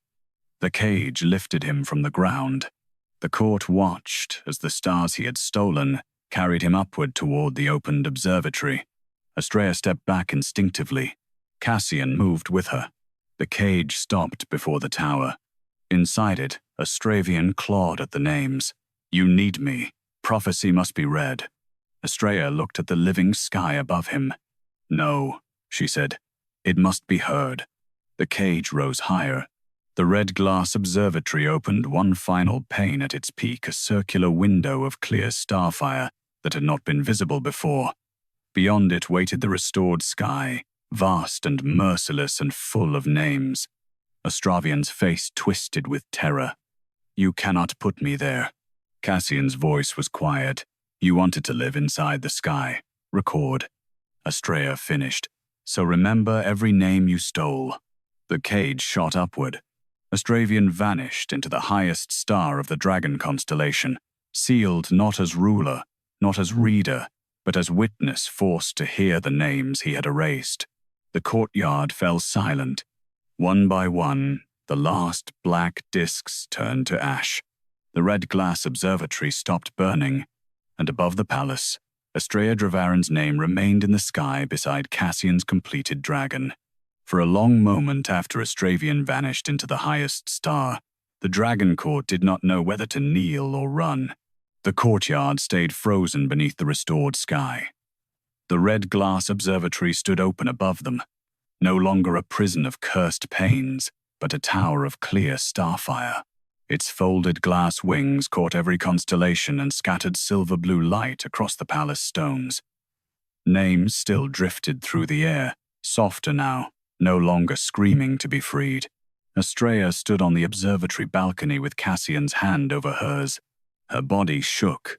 The cage lifted him from the ground. The court watched as the stars he had stolen carried him upward toward the opened observatory. Astraea stepped back instinctively. Cassian moved with her. The cage stopped before the tower. Inside it, Astraea clawed at the names. You need me. Prophecy must be read. Astraea looked at the living sky above him. No, she said. It must be heard. The cage rose higher. The Red Glass Observatory opened one final pane at its peak, a circular window of clear starfire that had not been visible before. Beyond it waited the restored sky, vast and merciless and full of names. Astraea's face twisted with terror. You cannot put me there. Cassian's voice was quiet. You wanted to live inside the sky. Record. Astraea finished. So remember every name you stole. The cage shot upward. Astraea vanished into the highest star of the dragon constellation, sealed not as ruler, not as reader, but as witness forced to hear the names he had erased. The courtyard fell silent. One by one, the last black discs turned to ash. The Red Glass Observatory stopped burning, and above the palace, Astraea Dravaryn's name remained in the sky beside Cassian's completed dragon. For a long moment after Astraea vanished into the highest star, the dragon court did not know whether to kneel or run. The courtyard stayed frozen beneath the restored sky. The Red Glass Observatory stood open above them, no longer a prison of cursed panes, but a tower of clear starfire. Its folded glass wings caught every constellation and scattered silver-blue light across the palace stones. Names still drifted through the air, softer now, no longer screaming to be freed. Astraea stood on the observatory balcony with Cassian's hand over hers. Her body shook,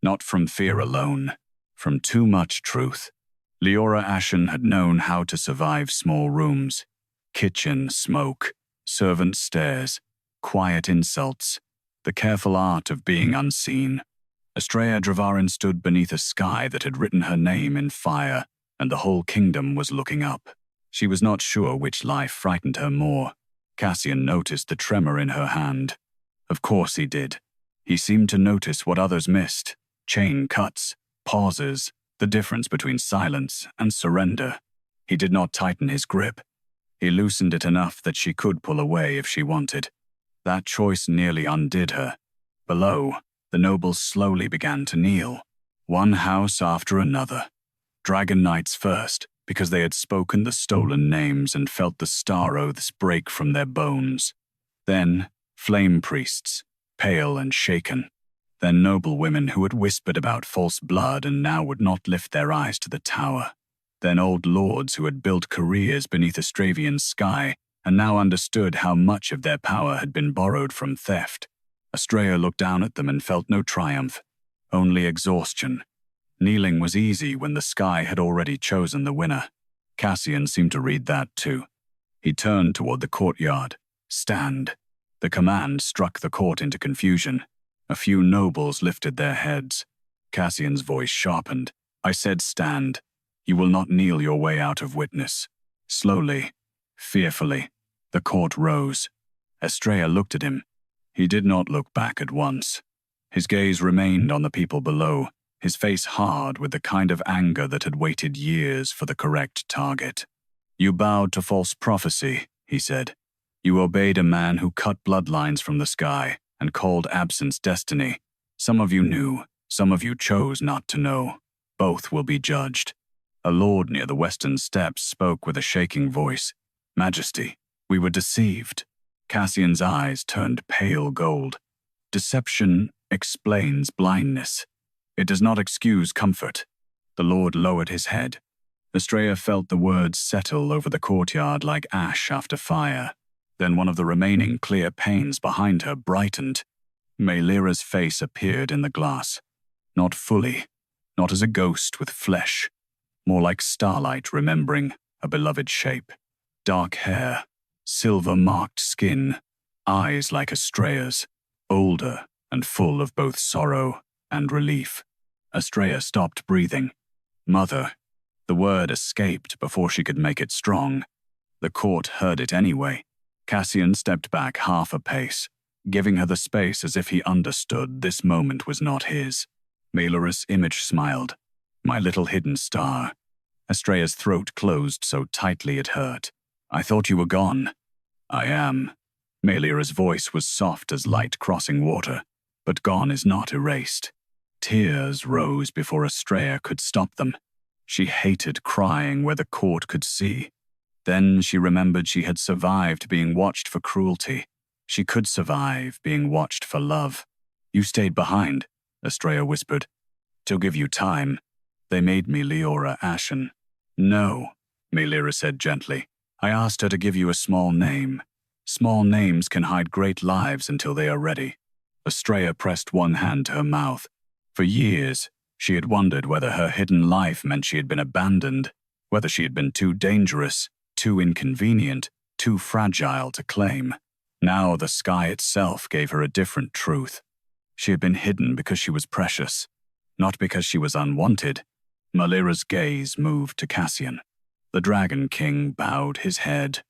not from fear alone, from too much truth. Liora Ashen had known how to survive small rooms, kitchen smoke, servant stares, quiet insults, the careful art of being unseen. Astraea Dravaryn stood beneath a sky that had written her name in fire, and the whole kingdom was looking up. She was not sure which life frightened her more. Cassian noticed the tremor in her hand. Of course he did. He seemed to notice what others missed. Chain cuts, pauses, the difference between silence and surrender. He did not tighten his grip. He loosened it enough that she could pull away if she wanted. That choice nearly undid her. Below, the nobles slowly began to kneel, one house after another. Dragon Knights first, because they had spoken the stolen names and felt the star oaths break from their bones. Then, flame priests, pale and shaken. Then noble women who had whispered about false blood and now would not lift their eyes to the tower. Then old lords who had built careers beneath Astraea's sky and now understood how much of their power had been borrowed from theft. Astraea looked down at them and felt no triumph, only exhaustion. Kneeling was easy when the sky had already chosen the winner. Cassian seemed to read that too. He turned toward the courtyard. Stand. The command struck the court into confusion. A few nobles lifted their heads. Cassian's voice sharpened. I said stand. You will not kneel your way out of witness. Slowly, fearfully, the court rose. Astraea looked at him. He did not look back at once. His gaze remained on the people below, his face hard with the kind of anger that had waited years for the correct target. You bowed to false prophecy, he said. You obeyed a man who cut bloodlines from the sky and called absence destiny. Some of you knew, some of you chose not to know. Both will be judged. A lord near the western steps spoke with a shaking voice. Majesty, we were deceived. Cassian's eyes turned pale gold. Deception explains blindness. It does not excuse comfort. The lord lowered his head. Astraea felt the words settle over the courtyard like ash after fire. Then one of the remaining clear panes behind her brightened. Liора's face appeared in the glass. Not fully, not as a ghost with flesh, more like starlight remembering a beloved shape. Dark hair, silver-marked skin, eyes like Astraea's, older and full of both sorrow and relief. Astraea stopped breathing. Mother. The word escaped before she could make it strong. The court heard it anyway. Cassian stepped back half a pace, giving her the space as if he understood this moment was not his. Liора's image smiled. My little hidden star. Astraea's throat closed so tightly it hurt. I thought you were gone. I am. Liора's voice was soft as light crossing water, but gone is not erased. Tears rose before Astraea could stop them. She hated crying where the court could see. Then she remembered she had survived being watched for cruelty. She could survive being watched for love. You stayed behind, Astraea whispered. To give you time. They made me Liora Ashen. No, Liora said gently. I asked her to give you a small name. Small names can hide great lives until they are ready. Astraea pressed one hand to her mouth. For years, she had wondered whether her hidden life meant she had been abandoned, whether she had been too dangerous, too inconvenient, too fragile to claim. Now the sky itself gave her a different truth. She had been hidden because she was precious, not because she was unwanted. Liора's gaze moved to Cassian. The Dragon King bowed his head.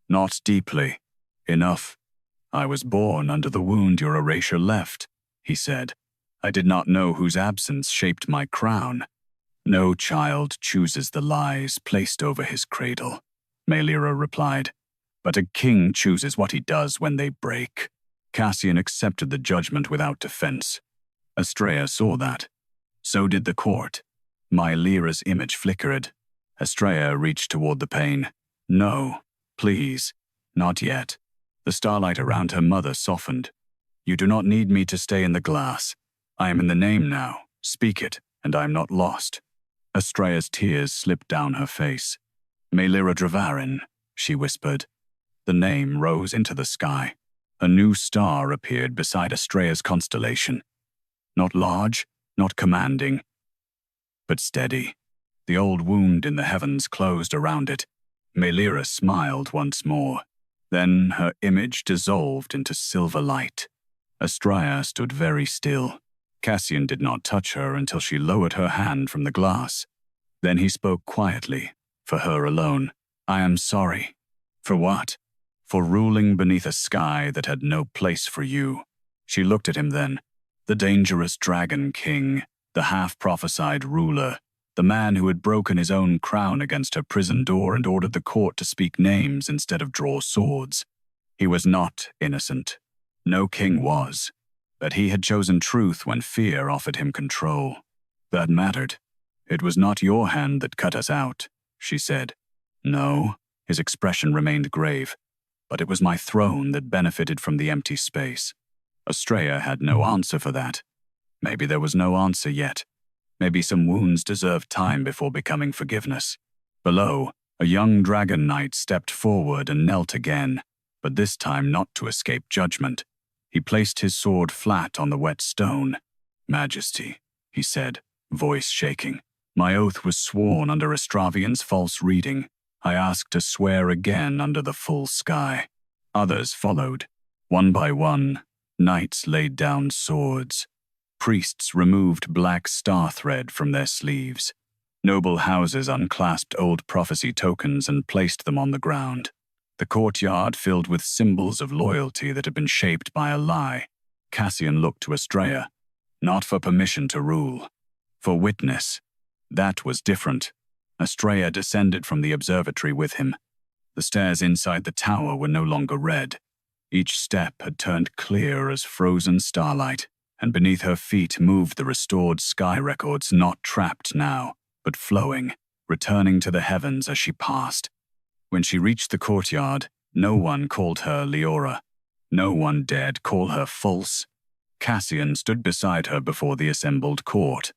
Not deeply. Enough. I was born under the wound your erasure left, he said. I did not know whose absence shaped my crown. No child chooses the lies placed over his cradle, Liora replied. But a king chooses what he does when they break. Cassian accepted the judgment without defense. Astraea saw that. So did the court. Liора's image flickered. Astraea reached toward the pane. No, please, not yet. The starlight around her mother softened. You do not need me to stay in the glass. I am in the name now. Speak it, and I am not lost. Astraea's tears slipped down her face. Liora Dravaryn, she whispered. The name rose into the sky. A new star appeared beside Astraea's constellation. Not large, not commanding, but steady. The old wound in the heavens closed around it. Liora smiled once more. Then her image dissolved into silver light. Astraea stood very still. Cassian did not touch her until she lowered her hand from the glass. Then he spoke quietly, for her alone. I am sorry. For what? For ruling beneath a sky that had no place for you. She looked at him then. The dangerous Dragon King, the half-prophesied ruler, the man who had broken his own crown against her prison door and ordered the court to speak names instead of draw swords. He was not innocent. No king was. But he had chosen truth when fear offered him control. That mattered. It was not your hand that cut us out, she said. No, his expression remained grave. But it was my throne that benefited from the empty space. Astraea had no answer for that. Maybe there was no answer yet. Maybe some wounds deserved time before becoming forgiveness. Below, a young dragon knight stepped forward and knelt again, but this time not to escape judgment. He placed his sword flat on the wet stone. Majesty, he said, voice shaking. My oath was sworn under Astravian's false reading. I asked to swear again under the full sky. Others followed. One by one, knights laid down swords. Priests removed black star thread from their sleeves. Noble houses unclasped old prophecy tokens and placed them on the ground. The courtyard filled with symbols of loyalty that had been shaped by a lie. Cassian looked to Astraea, not for permission to rule, for witness. That was different. Astraea descended from the observatory with him. The stairs inside the tower were no longer red. Each step had turned clear as frozen starlight, and beneath her feet moved the restored sky records, not trapped now, but flowing, returning to the heavens as she passed. When she reached the courtyard, no one called her Liora. No one dared call her false. Cassian stood beside her before the assembled court.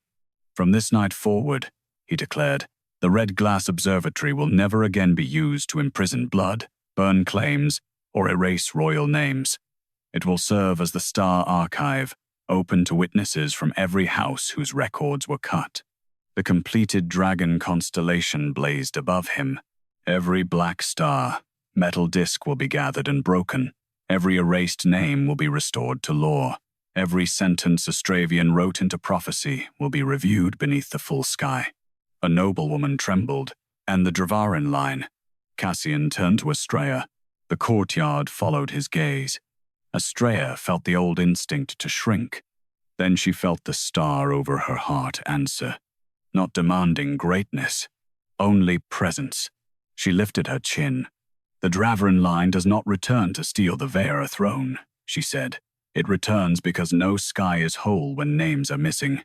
From this night forward, he declared, the Red Glass Observatory will never again be used to imprison blood, burn claims, or erase royal names. It will serve as the star archive, open to witnesses from every house whose records were cut. The completed dragon constellation blazed above him. Every black star, metal disc will be gathered and broken. Every erased name will be restored to lore. Every sentence Astraean wrote into prophecy will be reviewed beneath the full sky. A noblewoman trembled, and the Dravaryn line. Cassian turned to Astraea. The courtyard followed his gaze. Astraea felt the old instinct to shrink. Then she felt the star over her heart answer, not demanding greatness, only presence. She lifted her chin. The Dravaryn line does not return to steal the Veyr throne, she said. It returns because no sky is whole when names are missing.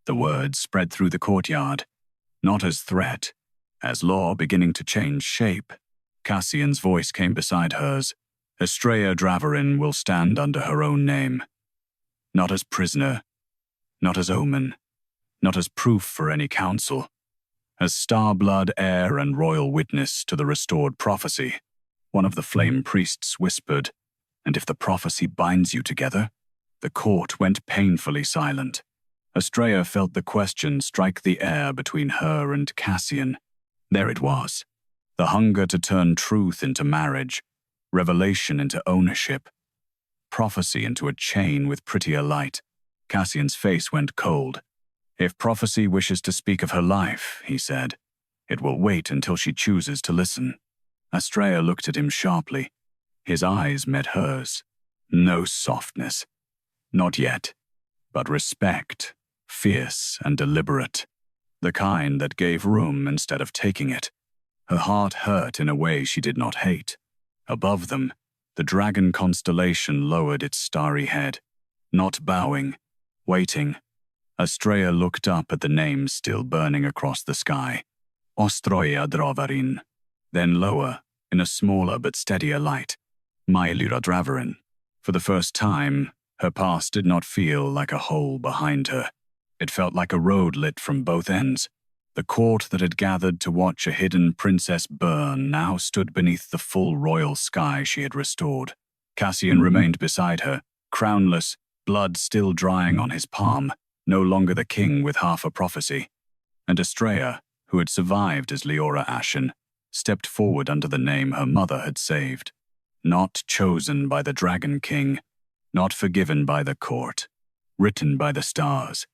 The words spread through the courtyard, not as threat, as law beginning to change shape. Cassian's voice came beside hers. Astraea Dravaryn will stand under her own name. Not as prisoner, not as omen, not as proof for any council. As star-blood heir and royal witness to the restored prophecy. One of the flame priests whispered, "And if the prophecy binds you together?" The court went painfully silent. Astraea felt the question strike the air between her and Cassian. There it was. The hunger to turn truth into marriage, revelation into ownership, prophecy into a chain with prettier light. Cassian's face went cold. If prophecy wishes to speak of her life, he said, it will wait until she chooses to listen. Astraea looked at him sharply. His eyes met hers. No softness. Not yet, but respect, fierce and deliberate. The kind that gave room instead of taking it. Her heart hurt in a way she did not hate. Above them, the dragon constellation lowered its starry head, not bowing, waiting. Astraea looked up at the names still burning across the sky. Astraea Dravaryn. Then lower, in a smaller but steadier light, Liora Dravaryn. For the first time, her past did not feel like a hole behind her. It felt like a road lit from both ends. The court that had gathered to watch a hidden princess burn now stood beneath the full royal sky she had restored. Cassian remained beside her, crownless, blood still drying on his palm, no longer the king with half a prophecy. And Astraea, who had survived as Liora Ashen, stepped forward under the name her mother had saved. Not chosen by the Dragon King, not forgiven by the court, written by the stars.